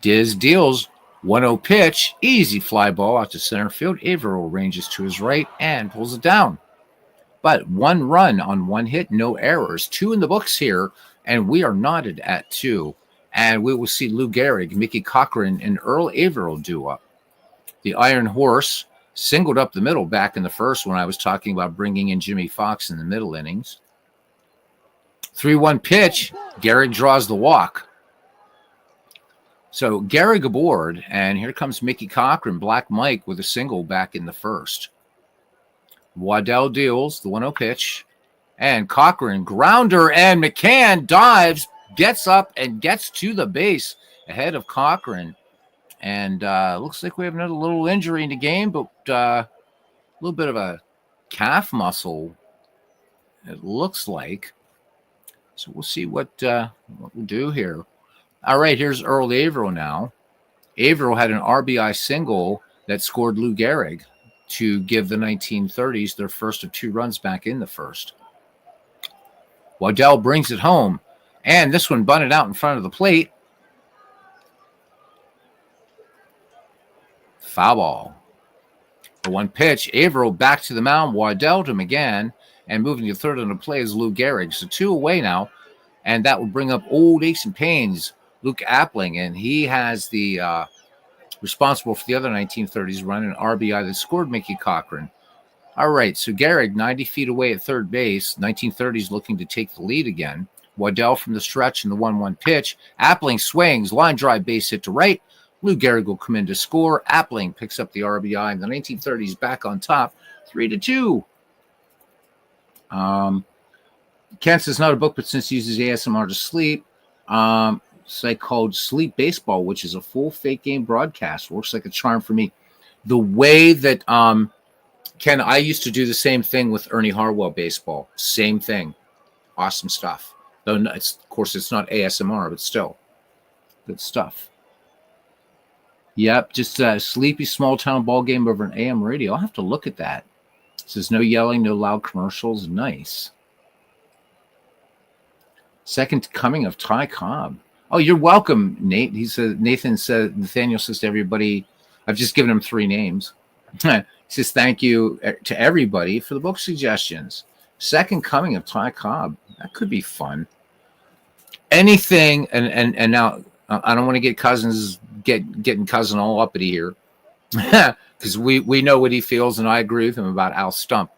Diz deals 1-0 pitch, easy fly ball out to center field. Averill ranges to his right and pulls it down. But 1 run on 1 hit, no errors. 2 in the books here, and we are knotted at 2. And we will see Lou Gehrig, Mickey Cochran, and Earl Averill do up. The Iron Horse singled up the middle back in the first when I was talking about bringing in Jimmy Fox in the middle innings. 3-1 pitch, Gehrig draws the walk. So Gehrig aboard, and here comes Mickey Cochran, Black Mike, with a single back in the first. Waddell deals the 1-0 pitch, and Cochran grounder, and McCann dives, gets up, and gets to the base ahead of Cochran. And looks like we have another little injury in the game, but a little bit of a calf muscle it looks like. So we'll see what we'll do here. All right, here's Earl Averill now. Averill had an RBI single that scored Lou Gehrig to give the 1930s their first of 2 runs back in the first. Waddell brings it home, and this one bunted out in front of the plate. Foul ball. For 1 pitch, Averill back to the mound, Waddell to McGann, and moving to third on the play is Lou Gehrig. So 2 away now, and that will bring up old aches and pains, Luke Appling, and he has the responsible for the other 1930s run, an RBI that scored Mickey Cochran. All right, so Gehrig 90 feet away at third base, 1930s looking to take the lead again. Waddell from the stretch in the 1-1 pitch. Appling swings, line drive, base hit to right. Lou Gehrig will come in to score. Appling picks up the RBI, and the 1930s back on top, 3-2. Kent says not a book, but since he uses ASMR to sleep, site called Sleep Baseball, which is a full fake game broadcast. Works like a charm for me. The way that Ken, I used to do the same thing with Ernie Harwell baseball. Same thing. Awesome stuff. Though of course it's not ASMR, but still good stuff. Yep, just a sleepy small town ball game over an AM radio. I'll have to look at that. It says no yelling, no loud commercials. Nice. Second coming of Ty Cobb. Oh, you're welcome, Nate. Nathaniel says to everybody, I've just given him 3 names. He says thank you to everybody for the book suggestions. Second coming of Ty Cobb. That could be fun. Anything, and now I don't want to get getting cousin all uppity here, because we know what he feels, and I agree with him about Al Stump.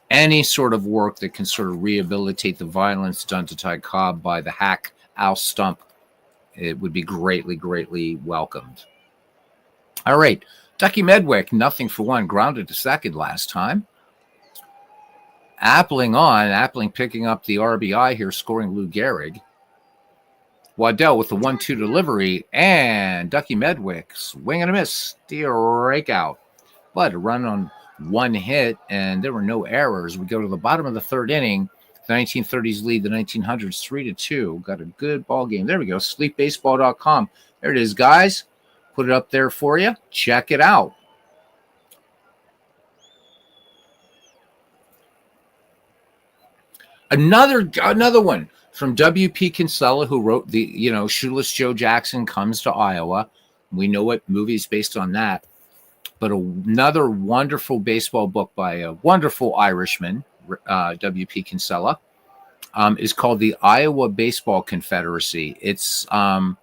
Any sort of work that can sort of rehabilitate the violence done to Ty Cobb by the hack Al Stump, it would be greatly, greatly welcomed. All right, Ducky Medwick, 0-for-1, grounded to second last time. Appling picking up the RBI here, scoring Lou Gehrig. Waddell with the 1-2 delivery, and Ducky Medwick swing and a miss, strikeout. But a run on 1 hit, and there were no errors. We go to the bottom of the 3rd inning. The 1930s lead the 1900s 3-2. Got a good ball game. There we go. Sleepbaseball.com. There it is, guys. Put it up there for you. Check it out. Another one from W.P. Kinsella, who wrote the, Shoeless Joe Jackson Comes to Iowa. We know what movie is based on that. But another wonderful baseball book by a wonderful Irishman, W.P. Kinsella, is called the Iowa Baseball Confederacy. It's, of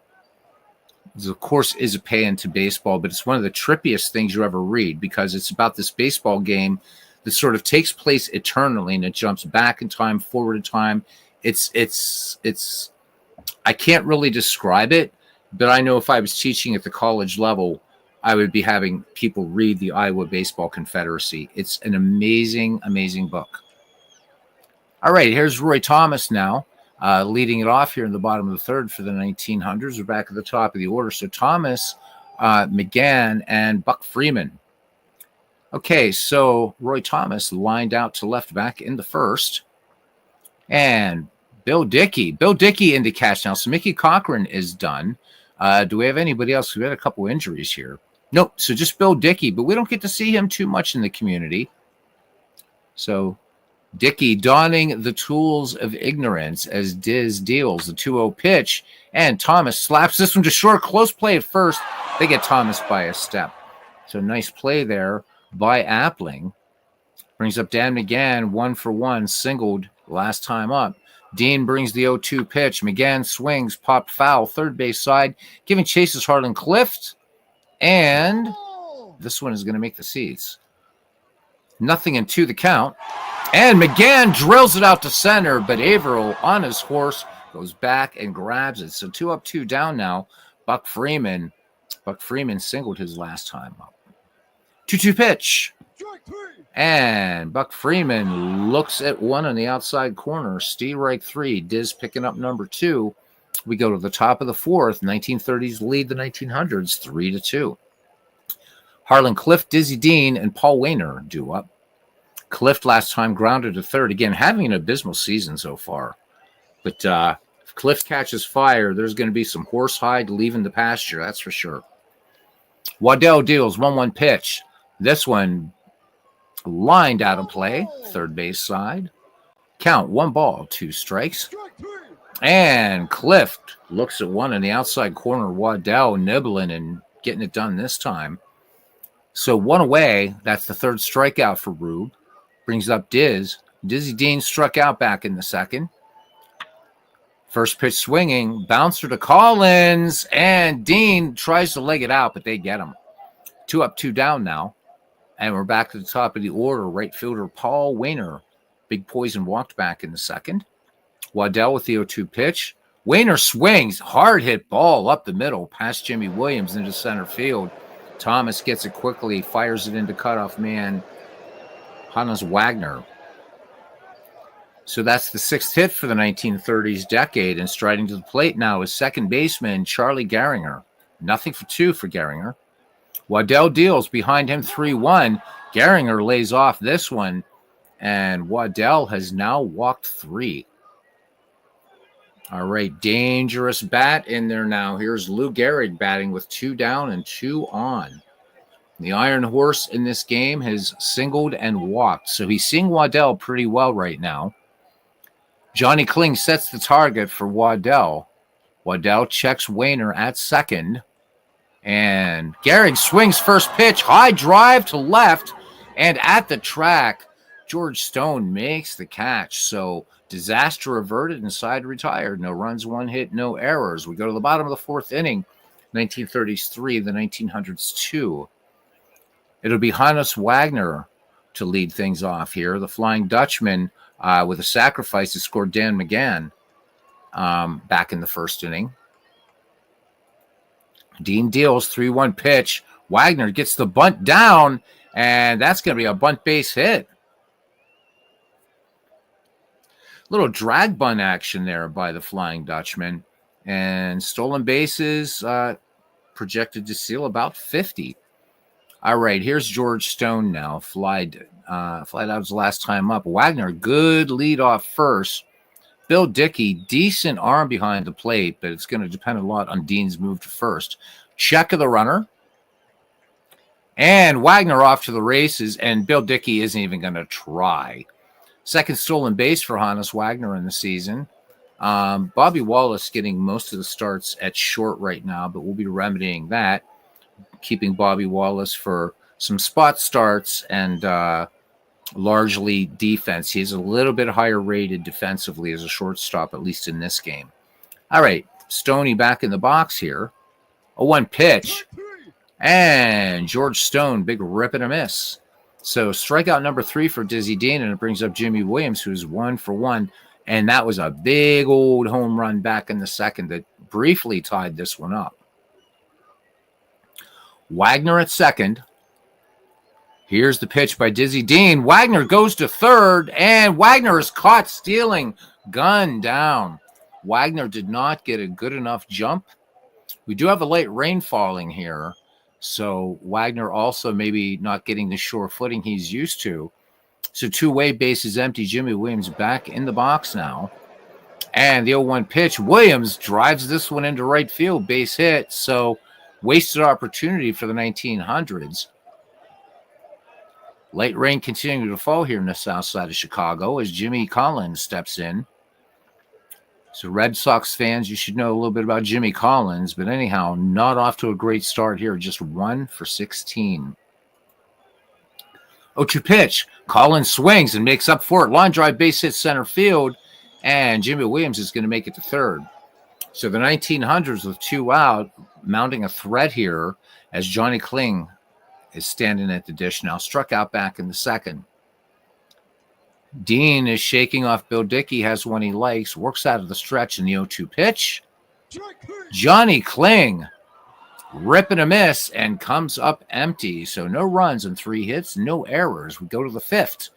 course, is a pay into baseball, but it's one of the trippiest things you ever read, because it's about this baseball game that sort of takes place eternally, and it jumps back in time, forward in time. It's I can't really describe it, but I know if I was teaching at the college level, I would be having people read the Iowa Baseball Confederacy. It's an amazing, amazing book. All right, here's Roy Thomas now, leading it off here in the bottom of the 3rd for the 1900s. We're back at the top of the order. So Thomas, McGann, and Buck Freeman. Okay, so Roy Thomas lined out to left back in the 1st. And Bill Dickey into catch now. So Mickey Cochran is done. Do we have anybody else? We had a couple injuries here. Nope, so just Bill Dickey, but we don't get to see him too much in the community. So Dickey donning the tools of ignorance as Diz deals the 2-0 pitch, and Thomas slaps this one to short. Close play at first. They get Thomas by a step. So nice play there by Appling. Brings up Dan McGann, 1-for-1, singled last time up. Dean brings the 0-2 pitch. McGann swings, popped foul, third base side. Giving chase is Harlan Clift. And this one is going to make the seats. 0-2 the count. And McGann drills it out to center, but Averill on his horse goes back and grabs it. So 2 up, 2 down now. Buck Freeman singled his last time up. 2-2 pitch. And Buck Freeman looks at one on the outside corner. Strike 3. Diz picking up number 2. We go to the top of the 4th. 1930s lead the 1900s 3-2. Harlan Clift, Dizzy Dean, and Paul Wayner do up. Clift last time grounded to third. Again, having an abysmal season so far. But if Clift catches fire, there's going to be some horsehide leaving the pasture, that's for sure. Waddell deals 1-1 pitch. This one lined out of play, third base side. Count 1 ball, 2 strikes. And Clift looks at one in the outside corner. Waddell nibbling and getting it done this time. So 1 away. That's the third strikeout for Rube. Brings up Diz. Dizzy Dean struck out back in the second. First pitch swinging. Bouncer to Collins. And Dean tries to leg it out, but they get him. 2 up, 2 down now. And we're back to the top of the order. Right fielder Paul Wainer. Big Poison walked back in the second. Waddell with the 0-2 pitch. Wainer swings. Hard hit ball up the middle past Jimmy Williams into center field. Thomas gets it quickly. Fires it into cutoff man Hannes Wagner. So that's the 6th hit for the 1930s decade. And striding to the plate now is second baseman Charlie Gehringer. 0-2 for Gehringer. Waddell deals behind him 3-1. Gehringer lays off this one. And Waddell has now walked 3. All right, dangerous bat in there now. Here's Lou Gehrig batting with 2 down and 2 on. The Iron Horse in this game has singled and walked. So he's seeing Waddell pretty well right now. Johnny Kling sets the target for Waddell. Waddell checks Wainer at second. And Gehrig swings first pitch. High drive to left. And at the track, George Stone makes the catch. So disaster averted and side retired. No runs, 1 hit, no errors. We go to the bottom of the 4th inning. 1930s 3, the 1900s 2. It'll be Hannes Wagner to lead things off here. The Flying Dutchman with a sacrifice to score Dan McGann back in the 1st inning. Dean deals 3-1 pitch. Wagner gets the bunt down, and that's going to be a bunt base hit. Little drag bunt action there by the Flying Dutchman. And stolen bases projected to seal about 50. All right, here's George Stone now. Flied out his last time up. Wagner, good lead off first. Bill Dickey, decent arm behind the plate, but it's going to depend a lot on Dean's move to first. Check of the runner. And Wagner off to the races, and Bill Dickey isn't even going to try. Second stolen base for Hannes Wagner in the season. Bobby Wallace getting most of the starts at short right now, but we'll be remedying that, keeping Bobby Wallace for some spot starts and largely defense. He's a little bit higher rated defensively as a shortstop, at least in this game. All right, Stoney back in the box here. A 1 pitch. And George Stone, big rip and a miss. So strikeout number 3 for Dizzy Dean, and it brings up Jimmy Williams, who's 1 for 1. And that was a big old home run back in the second that briefly tied this one up. Wagner at second. Here's the pitch by Dizzy Dean. Wagner goes to third, and Wagner is caught stealing. Gun down. Wagner did not get a good enough jump. We do have a late rain falling here, so Wagner also maybe not getting the sure footing he's used to. So 2-way base is empty. Jimmy Williams back in the box now. And the 0-1 pitch. Williams drives this one into right field. Base hit. So wasted opportunity for the 1900s. Late rain continuing to fall here in the south side of Chicago as Jimmy Collins steps in. So Red Sox fans, you should know a little bit about Jimmy Collins. But anyhow, not off to a great start here. Just 1 for 16. 0-2 pitch. Collins swings and makes up for it. Line drive, base hit center field. And Jimmy Williams is going to make it to third. So the 1900s with 2 out, mounting a threat here as Johnny Kling is standing at the dish now. Struck out back in the second. Dean is shaking off Bill Dickey, has one he likes, works out of the stretch in the 0-2 pitch. Johnny Kling, rip and a miss, and comes up empty. So no runs and 3 hits, no errors. We go to the 5th.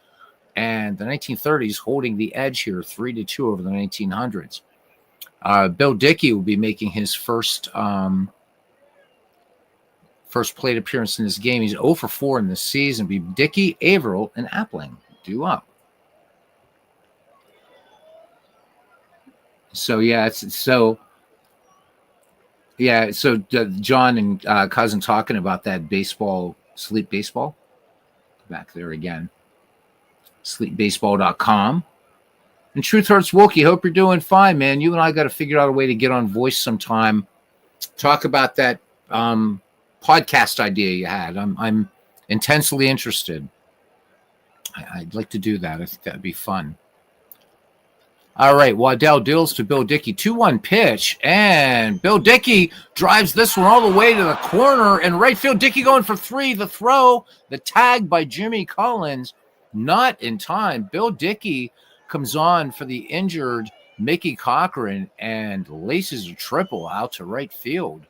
And the 1930s holding the edge here, 3-2 over the 1900s. Bill Dickey will be making his first plate appearance in this game. He's 0 for 4 in this season. Be Dickey, Averill, and Appling. due up. So yeah, so John and Cousin talking about that baseball, Sleep Baseball. Back there again. Sleepbaseball.com. And Truth Hurts Wookie, hope you're doing fine, man. You and I got to figure out a way to get on voice sometime. Talk about that podcast idea you had. I'm intensely interested. I'd like to do that. I think that'd be fun. All right, Waddell deals to Bill Dickey. 2-1 pitch, and Bill Dickey drives this one all the way to the corner, and right field, Dickey going for 3. The throw, the tag by Jimmy Collins, not in time. Bill Dickey comes on for the injured Mickey Cochran and laces a triple out to right field.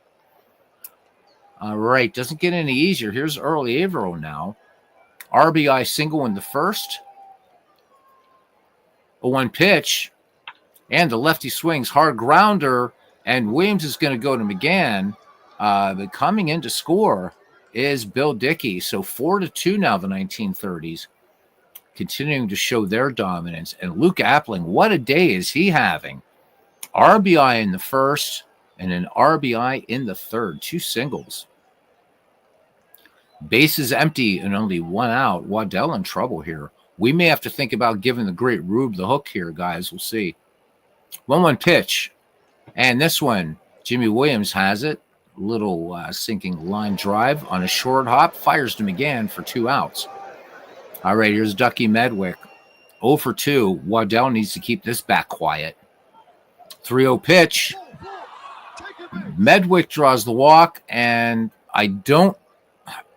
All right, doesn't get any easier. Here's Earl Averill now. RBI single in the first. 0-1 pitch. And the lefty swings, hard grounder, and Williams is going to go to McGann. But coming in to score is Bill Dickey. So 4-2 now, the 1930s, continuing to show their dominance. And Luke Appling, what a day is he having? RBI in the first and an RBI in the third. 2 singles. Bases empty and only 1 out. Waddell in trouble here. We may have to think about giving the great Rube the hook here, guys. We'll see. 1-1 pitch. And this one, Jimmy Williams has it. Little sinking line drive on a short hop. Fires to McGann for 2 outs. All right, here's Ducky Medwick. 0 for 2. Waddell needs to keep this back quiet. 3-0 pitch. Medwick draws the walk, and I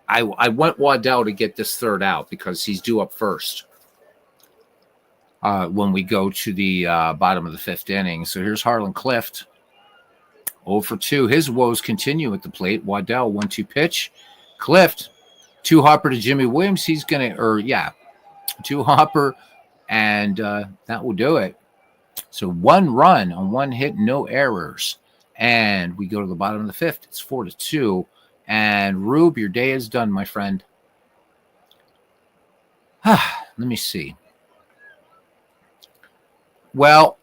want Waddell to get this third out because he's due up first. When we go to the bottom of the 5th inning. So here's Harlan Clift. 0 for 2. His woes continue at the plate. Waddell, 1-2 pitch. Clift, 2-hopper to Jimmy Williams. He's going to, 2-hopper, and that will do it. So 1 run on 1 hit, no errors. And we go to the bottom of the 5th. It's 4-2. And Rube, your day is done, my friend. Let me see. Well,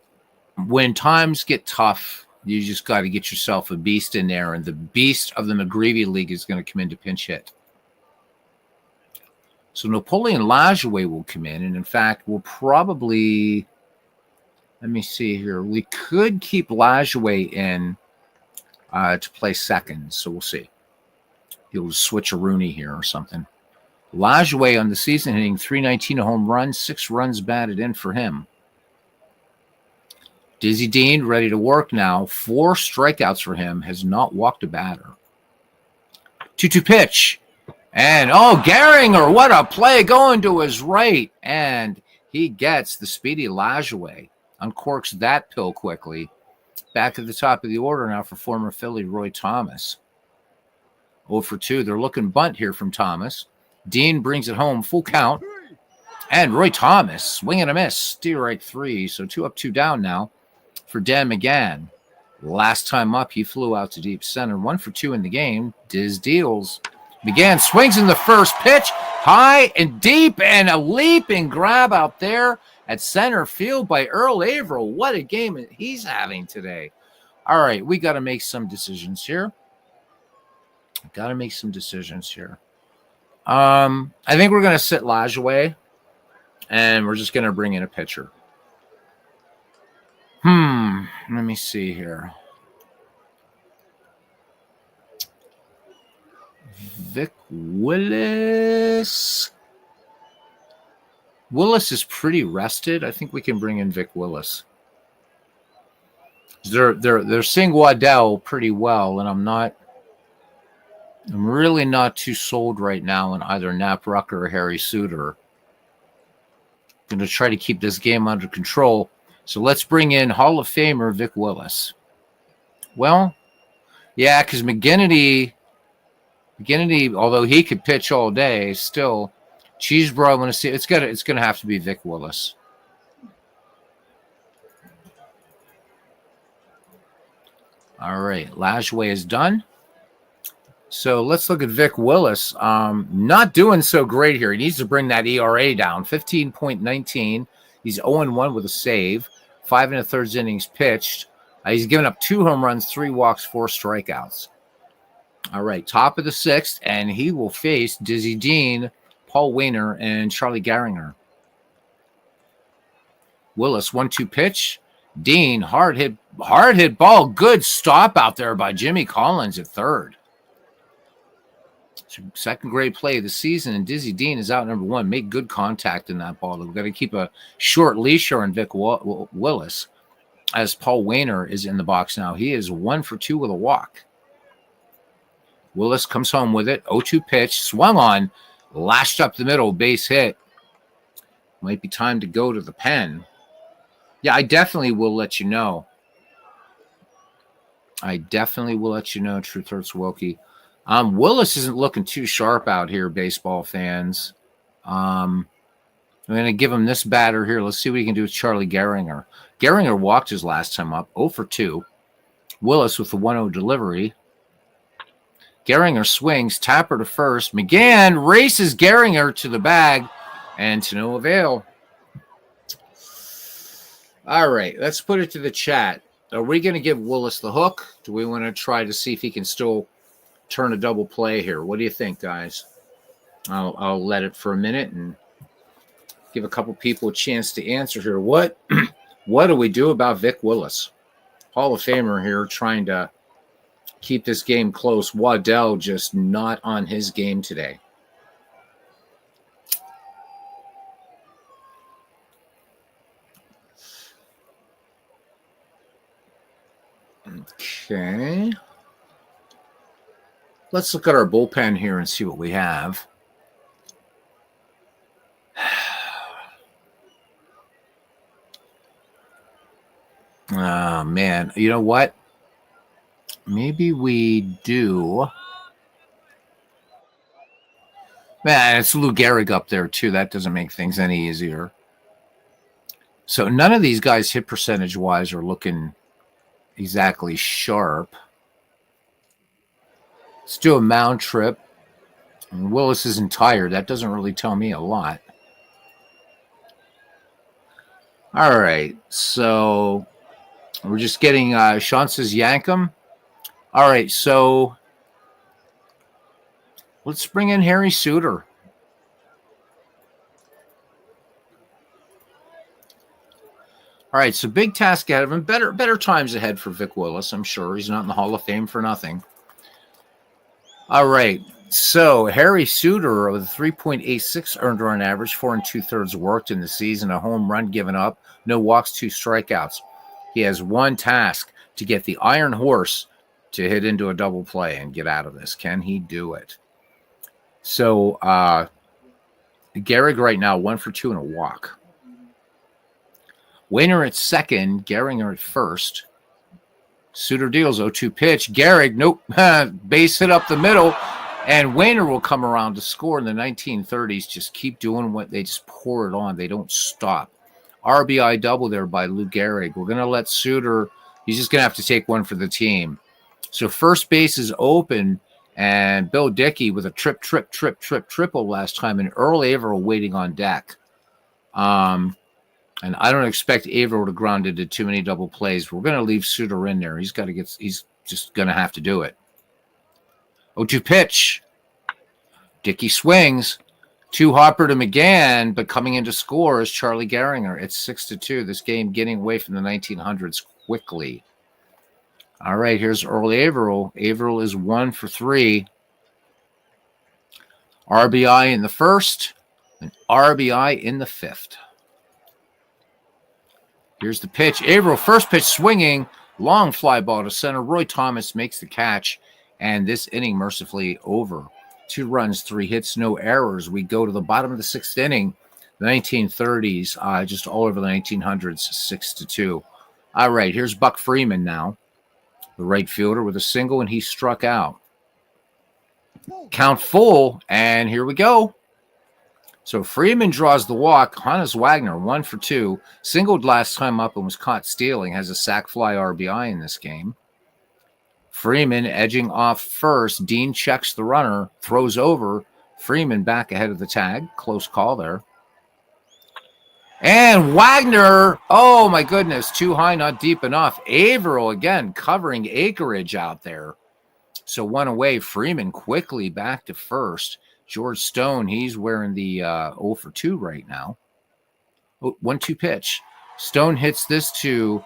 when times get tough, you just got to get yourself a beast in there, and the beast of the McGreevy League is going to come in to pinch hit. So Napoleon Lajoie will come in, and in fact, we'll probably, let me see here, we could keep Lajoie in to play second, so we'll see. He'll switch a Rooney here or something. Lajoie on the season hitting .319, a home run, 6 runs batted in for him. Dizzy Dean ready to work now. 4 strikeouts for him. Has not walked a batter. 2-2 pitch. And, Gehringer, what a play going to his right. And he gets the speedy Lajoie. Uncorks that pill quickly. Back at the top of the order now for former Philly Roy Thomas. 0 for 2. They're looking bunt here from Thomas. Dean brings it home. Full count. And Roy Thomas, swing and a miss. Steer right 3. So 2 up, 2 down now for Dan McGann. Last time up, he flew out to deep center. 1 for 2 in the game. Diz deals. McGann swings in the first pitch. High and deep, and a leaping grab out there at center field by Earl Averill. What a game he's having today. All right, we got to make some decisions here. I think we're going to sit Lajoie, and we're just going to bring in a pitcher. Let me see here. Vic Willis. Willis is pretty rested. I think we can bring in Vic Willis. They're seeing Waddell pretty well, and I'm really not too sold right now on either Nap Rucker or Harry Suter. I'm going to try to keep this game under control. So let's bring in Hall of Famer Vic Willis. Well, yeah, because McGinnity, although he could pitch all day, still Cheesebro, I want to see. It's gonna have to be Vic Willis. All right, Lajoie is done. So let's look at Vic Willis. Not doing so great here. He needs to bring that ERA down. 15.19. He's 0-1 with a save. 5 1/3 innings pitched. He's given up 2 home runs, 3 walks, 4 strikeouts. All right, top of the 6th, and he will face Dizzy Dean, Paul Waner, and Charlie Gehringer. Willis, 1-2 pitch. Dean, hard hit ball. Good stop out there by Jimmy Collins at third. Second grade play of the season, and Dizzy Dean is out number 1. Make good contact in that ball. We've got to keep a short leash on Vic Willis, as Paul Waner is in the box now. He is 1 for 2 with a walk. Willis comes home with it. 0-2 pitch, swung on, lashed up the middle, base hit. Might be time to go to the pen. Yeah, I definitely will let you know. Truth Hurts Wilkie. Willis isn't looking too sharp out here, baseball fans. I'm going to give him this batter here. Let's see what he can do with Charlie Gehringer. Gehringer walked his last time up, 0 for 2. Willis with the 1-0 delivery. Gehringer swings, tapper to first. McGann races Gehringer to the bag, and to no avail. All right, let's put it to the chat. Are we going to give Willis the hook? Do we want to try to see if he can still turn a double play here? What do you think, guys? I'll let it for a minute and give a couple people a chance to answer here. What do we do about Vic Willis? Hall of Famer here trying to keep this game close. Waddell just not on his game today. Okay. Let's look at our bullpen here and see what we have. Oh, man. You know what? Maybe we do. Man, it's Lou Gehrig up there, too. That doesn't make things any easier. So none of these guys hit percentage-wise are looking exactly sharp. Let's do a mound trip. And Willis isn't tired. That doesn't really tell me a lot. All right. So we're just getting Sean says yank him. All right. So let's bring in Harry Suter. All right. So big task ahead of him. Better times ahead for Vic Willis. I'm sure he's not in the Hall of Fame for nothing. All right, so Harry Suter with a 3.86 earned run average, 4 2/3 worked in the season, a home run given up, no walks, 2 strikeouts. He has one task: to get the Iron Horse to hit into a double play and get out of this. Can he do it? So Gehrig right now 1 for 2 and a walk. Waner at second, Gehringer at first. Suter deals 0-2 pitch. Gehrig, nope, base hit up the middle, and Waner will come around to score. In the 1930s, just keep doing what they just pour it on. They don't stop. RBI double there by Lou Gehrig. We're going to let Suter, he's just going to have to take one for the team. So first base is open, and Bill Dickey with a triple last time, and Earl Averill waiting on deck. And I don't expect Averill to ground into too many double plays. We're going to leave Suter in there. He's just going to have to do it. 0-2 pitch. Dickey swings. 2 hopper to McGann, but coming in to score is Charlie Gehringer. It's 6-2. This game getting away from the 1900s quickly. All right, here's Earl Averill. Averill is 1 for 3. RBI in the first, and RBI in the 5th. Here's the pitch. Averill, first pitch swinging. Long fly ball to center. Roy Thomas makes the catch. And this inning mercifully over. 2 runs, 3 hits, no errors. We go to the bottom of the 6th inning. The 1930s, just all over the 1900s, 6-2. All right, here's Buck Freeman now. The right fielder with a single, and he struck out. Count full, and here we go. So Freeman draws the walk. Hannes Wagner, 1 for 2. Singled last time up and was caught stealing. Has a sac fly RBI in this game. Freeman edging off first. Dean checks the runner, throws over. Freeman back ahead of the tag. Close call there. And Wagner, oh my goodness, too high, not deep enough. Averill again covering acreage out there. So one away. Freeman quickly back to first. George Stone, he's wearing the 0 for 2 right now. 1-2 pitch. Stone hits this to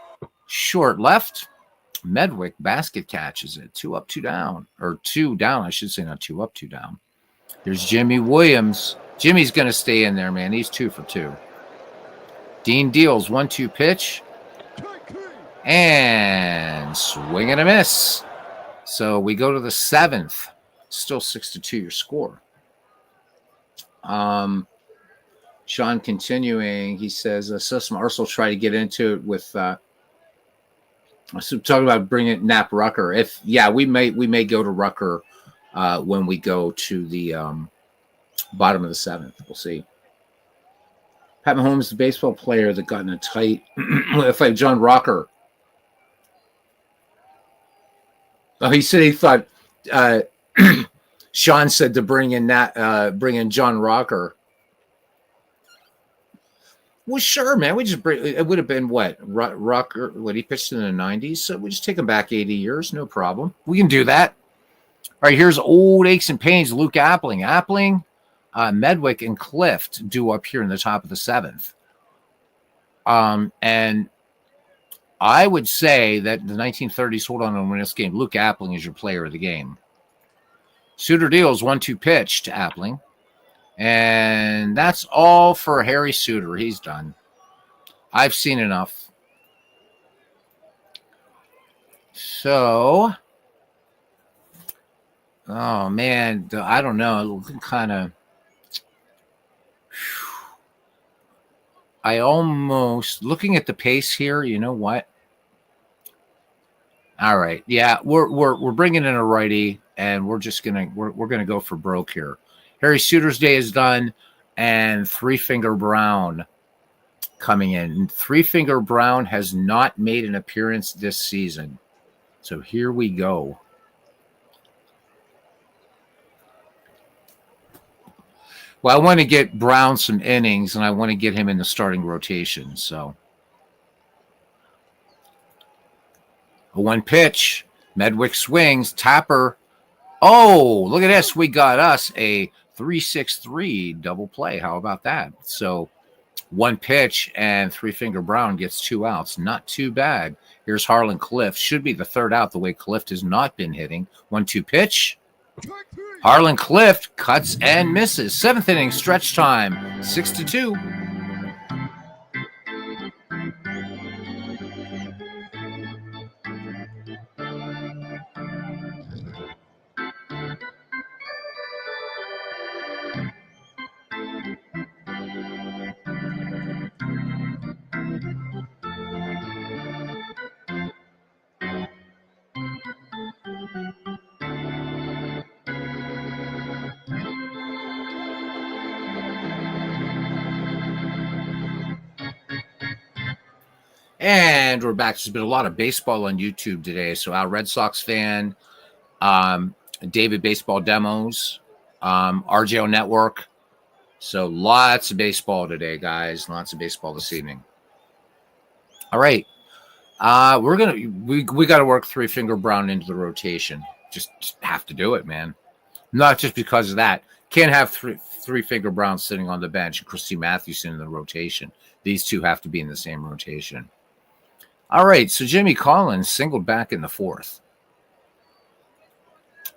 short left. Medwick basket catches it. 2 up, 2 down. Or 2 down, I should say, not 2 up, 2 down. There's Jimmy Williams. Jimmy's going to stay in there, man. He's 2 for 2. Dean deals 1-2 pitch. And swing and a miss. So we go to the 7th. Still 6-2 your score. Sean continuing, he says, Susman Arsenal try to get into it with so talking about bringing Nap Rucker. We may go to Rucker when we go to the bottom of the 7th. We'll see. Pat Mahomes, the baseball player that got in a tight fight. John Rocker. Oh, he said he thought Sean said to bring in John Rocker. Well, sure, man. We just it would have been what Rocker. What he pitched in the 90s, so we just take him back 80 years, no problem. We can do that. All right, here's old aches and pains. Luke Appling, Medwick, and Clift due up here in the top of the 7th. And I would say that the 1930s hold on and win this game. Luke Appling is your player of the game. Suter deals 1-2 pitch to Appling. And that's all for Harry Suter. He's done. I've seen enough. So, oh man, I don't know. Kind of. I almost looking at the pace here. You know what? All right, yeah, we're bringing in a righty, and we're gonna go for broke here. Harry Suter's day is done, and Three Finger Brown coming in. Three Finger Brown has not made an appearance this season. So here we go. Well, I want to get Brown some innings, and I want to get him in the starting rotation. So a 1 pitch. Medwick swings. Tapper. Oh, look at this. We got us a 3-6-3 double play. How about that? So 1 pitch and Three Finger Brown gets 2 outs. Not too bad. Here's Harlan Clift. Should be the 3rd out the way Clift has not been hitting. 1-2 pitch. Harlan Clift cuts and misses. 7th inning stretch time. 6-2. And we're back. There's been a lot of baseball on YouTube today. So our Red Sox fan, David Baseball Demos, RJO Network. So lots of baseball today, guys. Lots of baseball this evening. All right. We got to work Three Finger Brown into the rotation. Just have to do it, man. Not just because of that. Can't have Three Finger Brown sitting on the bench and Christy Mathewson in the rotation. These two have to be in the same rotation. All right, so Jimmy Collins singled back in the 4th.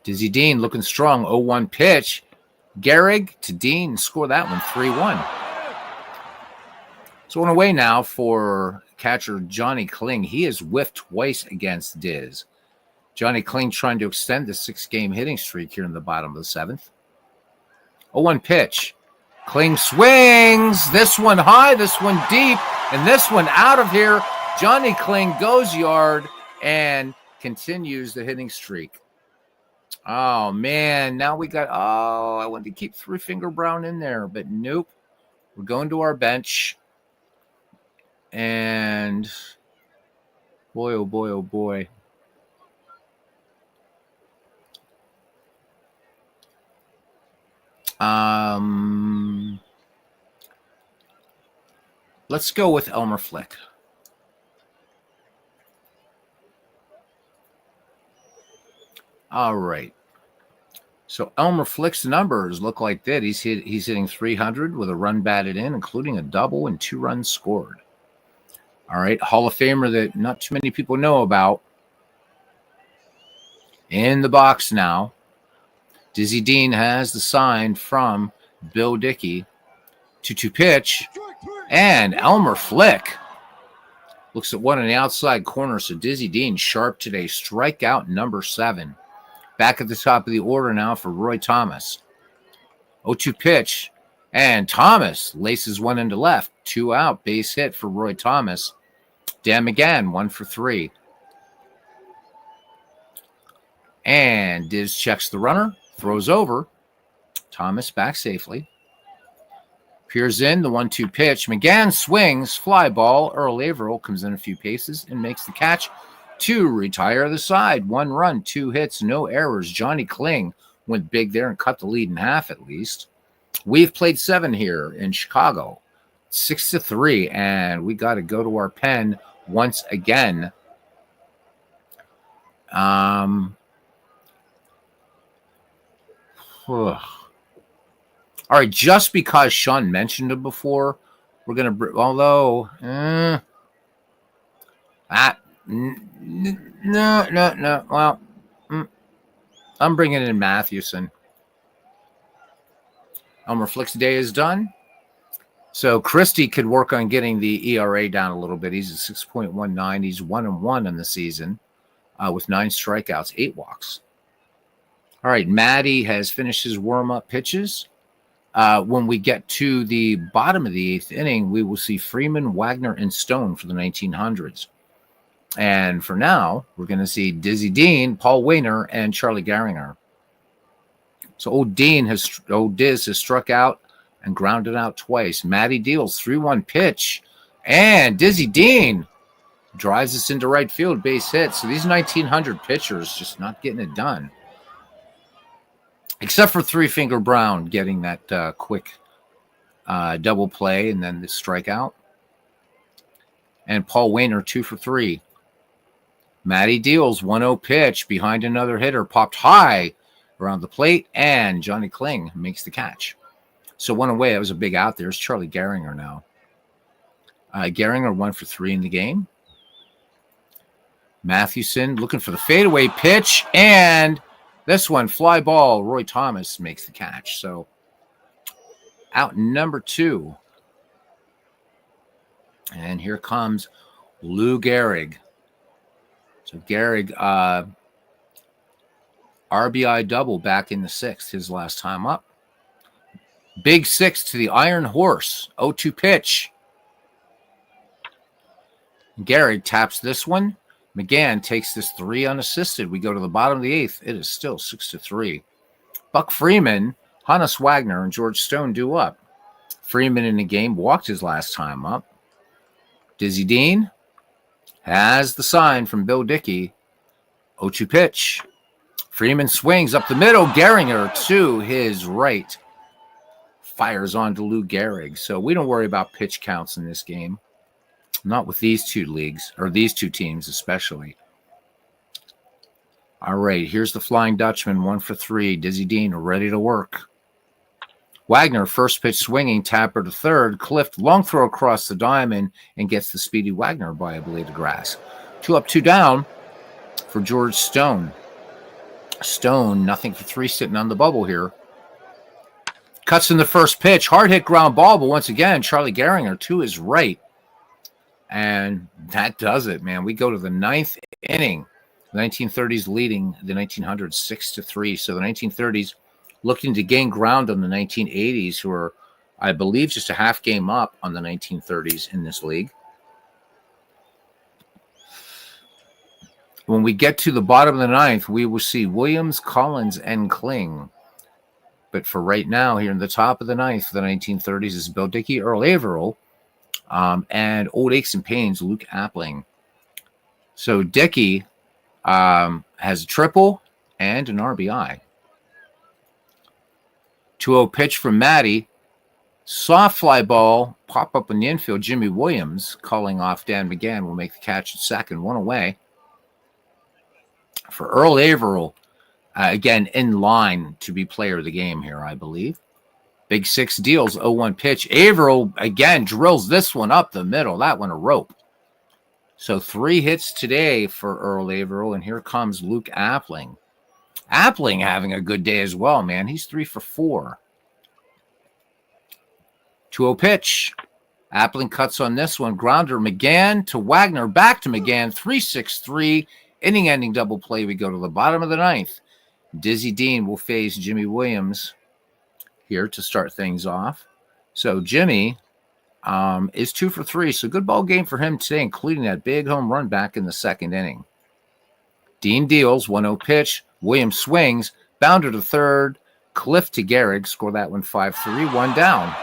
Dizzy Dean looking strong. 0-1 pitch. Gehrig to Dean. Score that one 3-1. So on away now for catcher Johnny Kling. He has whiffed twice against Diz. Johnny Kling trying to extend the 6-game hitting streak here in the bottom of the 7th. 0-1 pitch. Kling swings. This one high, this one deep, and this one out of here. Johnny Kling goes yard and continues the hitting streak. Oh, man. Now we got, I wanted to keep Three Finger Brown in there, but nope. We're going to our bench. And boy, oh boy, oh boy. Let's go with Elmer Flick. All right. So Elmer Flick's numbers look like that. He's hitting 300 with a run batted in, including a double and 2 runs scored. All right. Hall of Famer that not too many people know about. In the box now. Dizzy Dean has the sign from Bill Dickey. 2-2 pitch. And Elmer Flick looks at one on the outside corner. So Dizzy Dean sharp today. Strikeout number 7. Back at the top of the order now for Roy Thomas. 0-2 pitch. And Thomas laces one into left. 2 out. Base hit for Roy Thomas. Dan McGann, 1 for 3. And Diz checks the runner. Throws over. Thomas back safely. Peers in the 1-2 pitch. McGann swings. Fly ball. Earl Averill comes in a few paces and makes the catch to retire the side. 1 run, 2 hits, no errors. Johnny Kling went big there and cut the lead in half at least. We've played 7 here in Chicago. 6-3, and we got to go to our pen once again. All right, just because Sean mentioned it before, we're going to, although, no. Well, I'm bringing in Mathewson. Elmer Flick's day is done. So Christie could work on getting the ERA down a little bit. He's at 6.19. He's 1-1 in the season with 9 strikeouts, 8 walks. All right, Matty has finished his warm-up pitches. When we get to the bottom of the 8th inning, we will see Freeman, Wagner, and Stone for the 1900s. And for now, we're going to see Dizzy Dean, Paul Wainer, and Charlie Gehringer. So old Diz has struck out and grounded out twice. Matty deals 3-1 pitch, and Dizzy Dean drives us into right field, base hit. So these 1900 pitchers just not getting it done. Except for Three Finger Brown getting that quick double play and then the strikeout. And Paul Wainer 2 for 3. Matty deals 1-0 pitch behind another hitter, popped high around the plate, and Johnny Kling makes the catch. So 1 away. That was a big out there. It's Charlie Gehringer now. Gehringer 1 for 3 in the game. Mathewson looking for the fadeaway pitch, and this one, fly ball. Roy Thomas makes the catch. So out number 2. And here comes Lou Gehrig. So Gehrig, RBI double back in the 6th, his last time up. Big 6 to the Iron Horse. 0-2 pitch. Gehrig taps this one. McGann takes this 3 unassisted. We go to the bottom of the 8th. It is still 6-3. Buck Freeman, Hannes Wagner, and George Stone do up. Freeman in the game walked his last time up. Dizzy Dean has the sign from Bill Dickey. 0-2 pitch. Freeman swings up the middle. Gehringer to his right. Fires on to Lou Gehrig. So we don't worry about pitch counts in this game. Not with these 2 leagues, or these 2 teams especially. All right, here's the Flying Dutchman, 1 for 3. Dizzy Dean ready to work. Wagner, first pitch swinging, tapper to third. Clift, long throw across the diamond, and gets the speedy Wagner by a blade of grass. 2 up, 2 down for George Stone. Stone, nothing for 3, sitting on the bubble here. Cuts in the first pitch. Hard hit ground ball, but once again, Charlie Gehringer to his right. And that does it, man. We go to the 9th inning. The 1930s leading the 1900s 6-3. So the 1930s looking to gain ground on the 1980s, who are, I believe, just a half game up on the 1930s in this league. When we get to the bottom of the 9th, we will see Williams, Collins, and Kling. But for right now, here in the top of the 9th, the 1930s is Bill Dickey, Earl Averill, and Old Aches and Pains, Luke Appling. So Dickey has a triple and an RBI. 2-0 pitch from Matty. Soft fly ball, pop up in the infield. Jimmy Williams calling off Dan McGann will make the catch at second, 1 away. For Earl Averill, again, in line to be player of the game here, I believe. Big Six deals, 0-1 pitch. Averill, again, drills this one up the middle. That one a rope. So 3 hits today for Earl Averill, and here comes Luke Appling. Appling having a good day as well, man. He's 3 for 4. 2-0 pitch. Appling cuts on this one. Grounder, McGann to Wagner. Back to McGann. 3-6-3. Inning-ending double play. We go to the bottom of the 9th. Dizzy Dean will face Jimmy Williams here to start things off. So Jimmy is 2 for 3. So good ball game for him today, including that big home run back in the 2nd inning. Dean deals. 1-0 pitch. Williams swings. Bounder to 3rd. Cliff to Gehrig. Score that one 5-3. 1 down.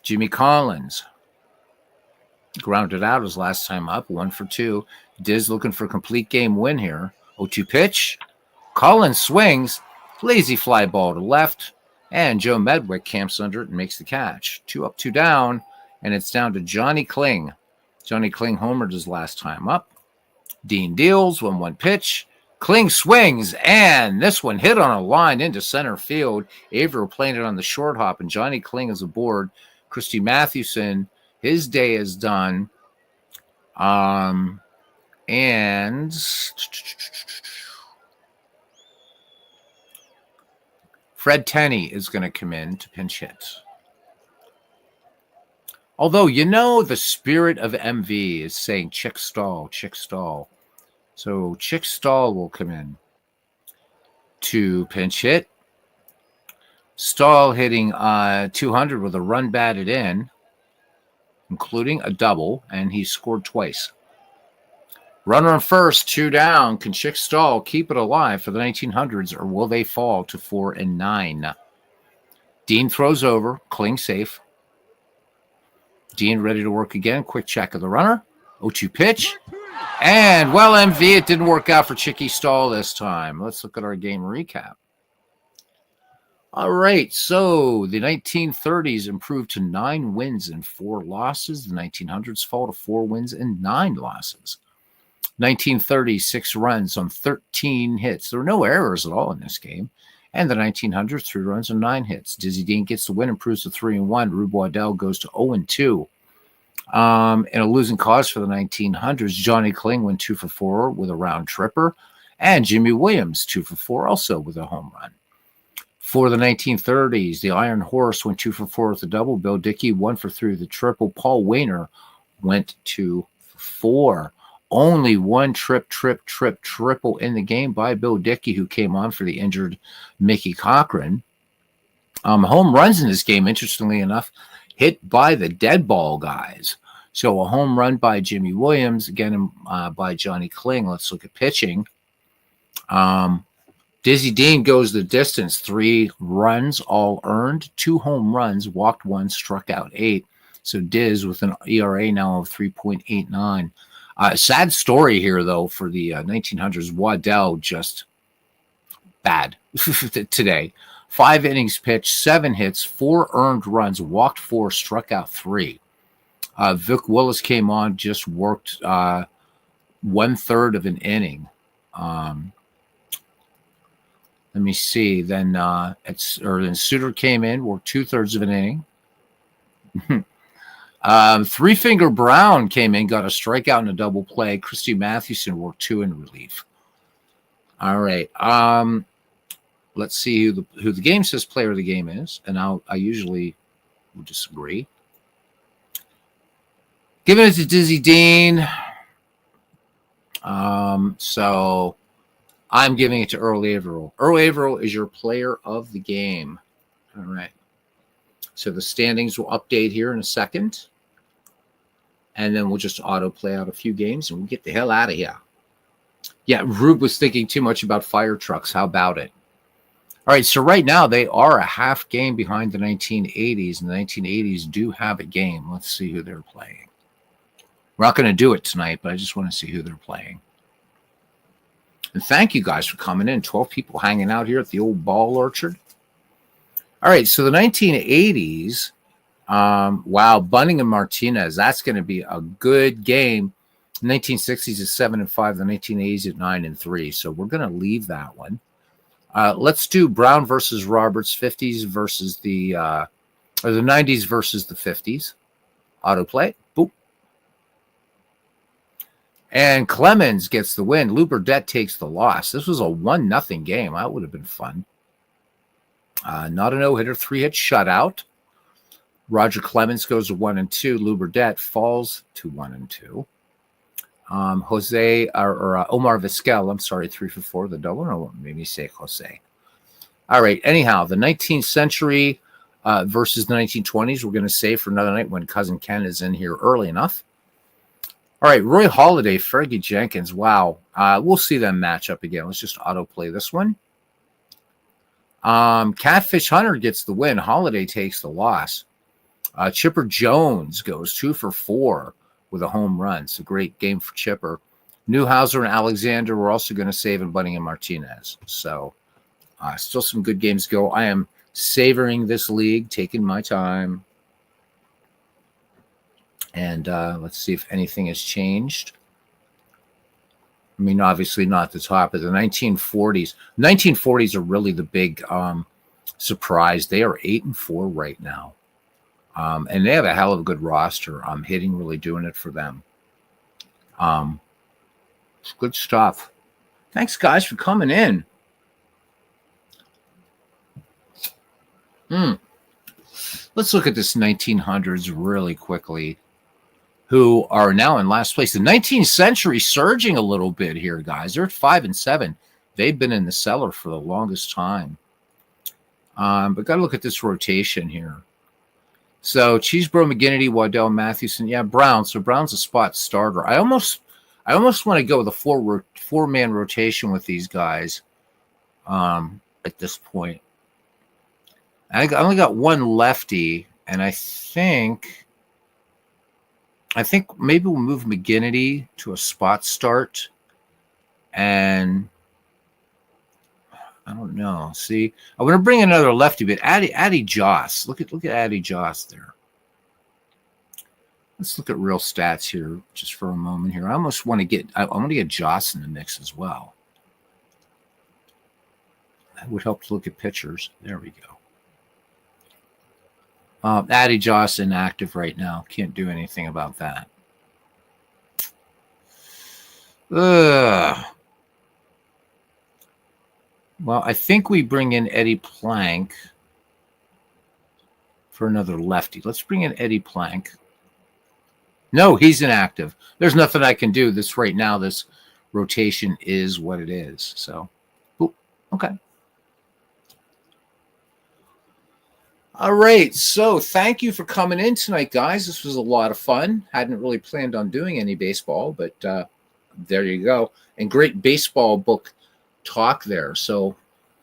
Jimmy Collins grounded out his last time up, 1 for 2. Diz looking for a complete game win here. 0-2 pitch. Collins swings. Lazy fly ball to left. And Joe Medwick camps under it and makes the catch. 2 up, 2 down. And it's down to Johnny Kling. Johnny Kling homered his last time up. Dean deals. 1-1 pitch. Kling swings. And this one hit on a line into center field. Averill playing it on the short hop. And Johnny Kling is aboard. Christy Mathewson, his day is done. And Fred Tenney is going to come in to pinch hit. Although, the spirit of MV is saying Chick Stahl, Chick Stahl. So Chick Stahl will come in to pinch hit. Stahl hitting 200 with a run batted in, including a double, and he scored twice. Runner on first, 2 down. Can Chick Stahl keep it alive for the 1900s, or will they fall to 4 and 9? Dean throws over. Kling safe. Dean ready to work again. Quick check of the runner. 0-2 pitch. And, MV, it didn't work out for Chicky Stahl this time. Let's look at our game recap. All right, so the 1930s improved to 9 wins and 4 losses. The 1900s fall to 4 wins and 9 losses. 1930, 6 runs on 13 hits. There were no errors at all in this game. And the 1900s, 3 runs and 9 hits. Dizzy Dean gets the win, improves to 3-1. Rube Waddell goes to 0-2. In a losing cause for the 1900s, Johnny Kling went 2 for 4 with a round tripper. And Jimmy Williams, 2 for 4 also with a home run. For the 1930s, the Iron Horse went 2 for 4 with a double. Bill Dickey 1 for 3 with a triple. Paul Wayner went 2 for 4. Only one triple in the game by Bill Dickey, who came on for the injured Mickey Cochran. Home runs in this game, interestingly enough, hit by the dead ball guys. So a home run by Jimmy Williams, again by Johnny Kling. Let's look at pitching. Dizzy Dean goes the distance, 3 runs, all earned, 2 home runs, walked 1, struck out 8. So Diz with an ERA now of 3.89. Sad story here, though, for the 1900s. Waddell just bad today. 5 innings pitched, 7 hits, 4 earned runs, walked 4, struck out 3. Vic Willis came on, just worked 1/3 of an inning. Let me see. Then Suter came in, worked 2/3 of an inning. Three Finger Brown came in, got a strikeout and a double play. Christy Mathewson worked 2 in relief. All right. Let's see who the game says player of the game is, and I usually will disagree. Giving it to Dizzy Dean. So I'm giving it to Earl Averill. Earl Averill is your player of the game. All right. So the standings will update here in a second. And then we'll just auto-play out a few games and we'll get the hell out of here. Yeah, Rube was thinking too much about fire trucks. How about it? All right, so right now they are a half game behind the 1980s, and the 1980s do have a game. Let's see who they're playing. We're not going to do it tonight, but I just want to see who they're playing. And thank you guys for coming in. 12 people hanging out here at the old Ball Orchard. All right, so the 1980s. Wow, Bunning and Martinez. That's going to be a good game. 1960s is 7-5. The 1980s at 9-3. So we're going to leave that one. Let's do Brown versus Roberts. 50s versus or the 90s versus the 50s. Autoplay. Boop. And Clemens gets the win. Lou Burdett takes the loss. This was a 1-0 game. That would have been fun. Not a no-hitter, 3-hit shutout. Roger Clemens goes to 1-2. Lou Burdett falls to 1-2. Omar Vizquel, I'm sorry, 3 for 4. The double, or what made me say Jose. All right. Anyhow, the 19th century versus the 1920s, we're going to save for another night when Cousin Ken is in here early enough. All right, Roy Halladay, Fergie Jenkins. Wow. We'll see them match up again. Let's just autoplay this one. Catfish Hunter gets the win. Halladay takes the loss. Chipper Jones goes 2 for 4 with a home run. It's a great game for Chipper. Newhouser and Alexander were also going to save, and Bunning and Martinez. So still some good games to go. I am savoring this league, taking my time. And let's see if anything has changed. I mean, obviously not the top of the 1940s. 1940s are really the big surprise. They are 8-4 right now. And they have a hell of a good roster. Hitting really doing it for them. It's good stuff. Thanks, guys, for coming in. Let's look at this 1900s really quickly, who are now in last place. The 19th century surging a little bit here, guys. They're at 5-7. They've been in the cellar for the longest time. But got to look at this rotation here. So Cheesebro, McGinnity, Waddell, Mathewson. Yeah, Brown. So Brown's a spot starter. I almost want to go with a four-man rotation with these guys at this point. I only got one lefty, and I think maybe we'll move McGinnity to a spot start, and I don't know. See, I want to bring another lefty, but Addy Joss. Look at Addy Joss there. Let's look at real stats here just for a moment here. I almost want to get Joss in the mix as well. That would help to look at pitchers. There we go. Addy Joss inactive right now. Can't do anything about that. Well, I think we bring in Eddie Plank for another lefty. Let's bring in Eddie Plank. No, he's inactive. There's nothing I can do. This right now, this rotation is what it is. So, okay. All right, so thank you for coming in tonight, guys. This was a lot of fun. Hadn't really planned on doing any baseball, but there you go. And great baseball book talk there. So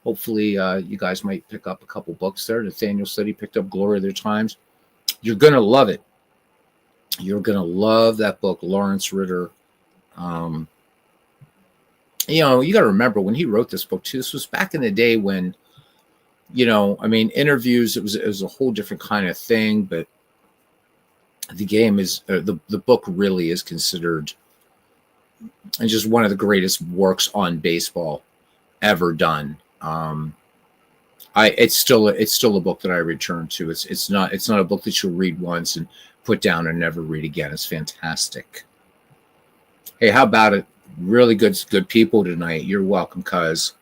hopefully you guys might pick up a couple books there. Nathaniel said he picked up Glory of Their Times. You're going to love it. You're going to love that book, Lawrence Ritter. You know, you got to remember when he wrote this book, too, this was back in the day when, you know, I mean, interviews, it was a whole different kind of thing, but the game is, the book really is considered and just one of the greatest works on baseball ever done. It's still a book that I return to. It's not a book that you'll read once and put down and never read again. It's fantastic. Hey, how about it? Really good people tonight. You're welcome, cuz.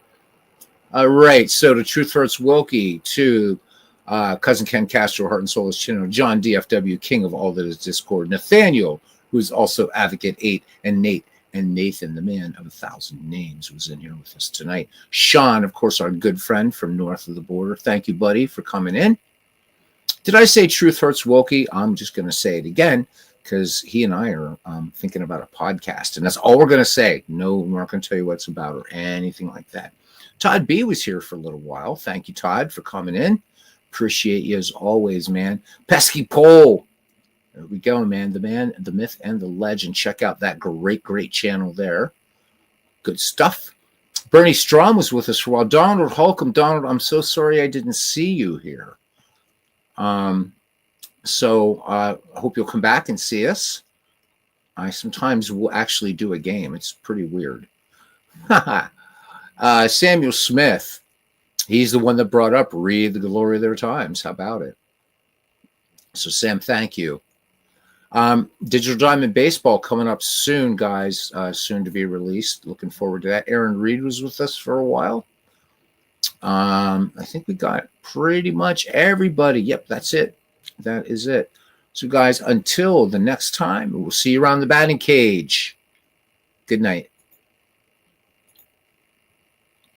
All right, so to Truth Hurts Wilkie, to Cousin Ken Castro, Heart and Soul is Chino, John DFW, King of All That Is Discord, Nathaniel, who's also Advocate 8, and Nate and Nathan, the man of 1,000 names, was in here with us tonight. Sean, of course, our good friend from north of the border. Thank you, buddy, for coming in. Did I say Truth Hurts Wilkie? I'm just going to say it again because he and I are thinking about a podcast, and that's all we're going to say. No, we're not going to tell you what it's about or anything like that. Todd B was here for a little while. Thank you, Todd, for coming in. Appreciate you as always, man. Pesky Pole. There we go, man. The man, the myth, and the legend. Check out that great channel there. Good stuff. Bernie Strom was with us for a while. Donald Holcomb. Donald, I'm so sorry I didn't see you here. So I hope you'll come back and see us. I sometimes will actually do a game. It's pretty weird. Samuel Smith. He's the one that brought up Read the Glory of Their Times. How about it? So, Sam, thank you. Digital Diamond Baseball coming up soon, guys. Soon to be released. Looking forward to that. Aaron Reed was with us for a while. I think we got pretty much everybody. Yep, that's it. That is it. So, guys, until the next time, we'll see you around the batting cage. Good night.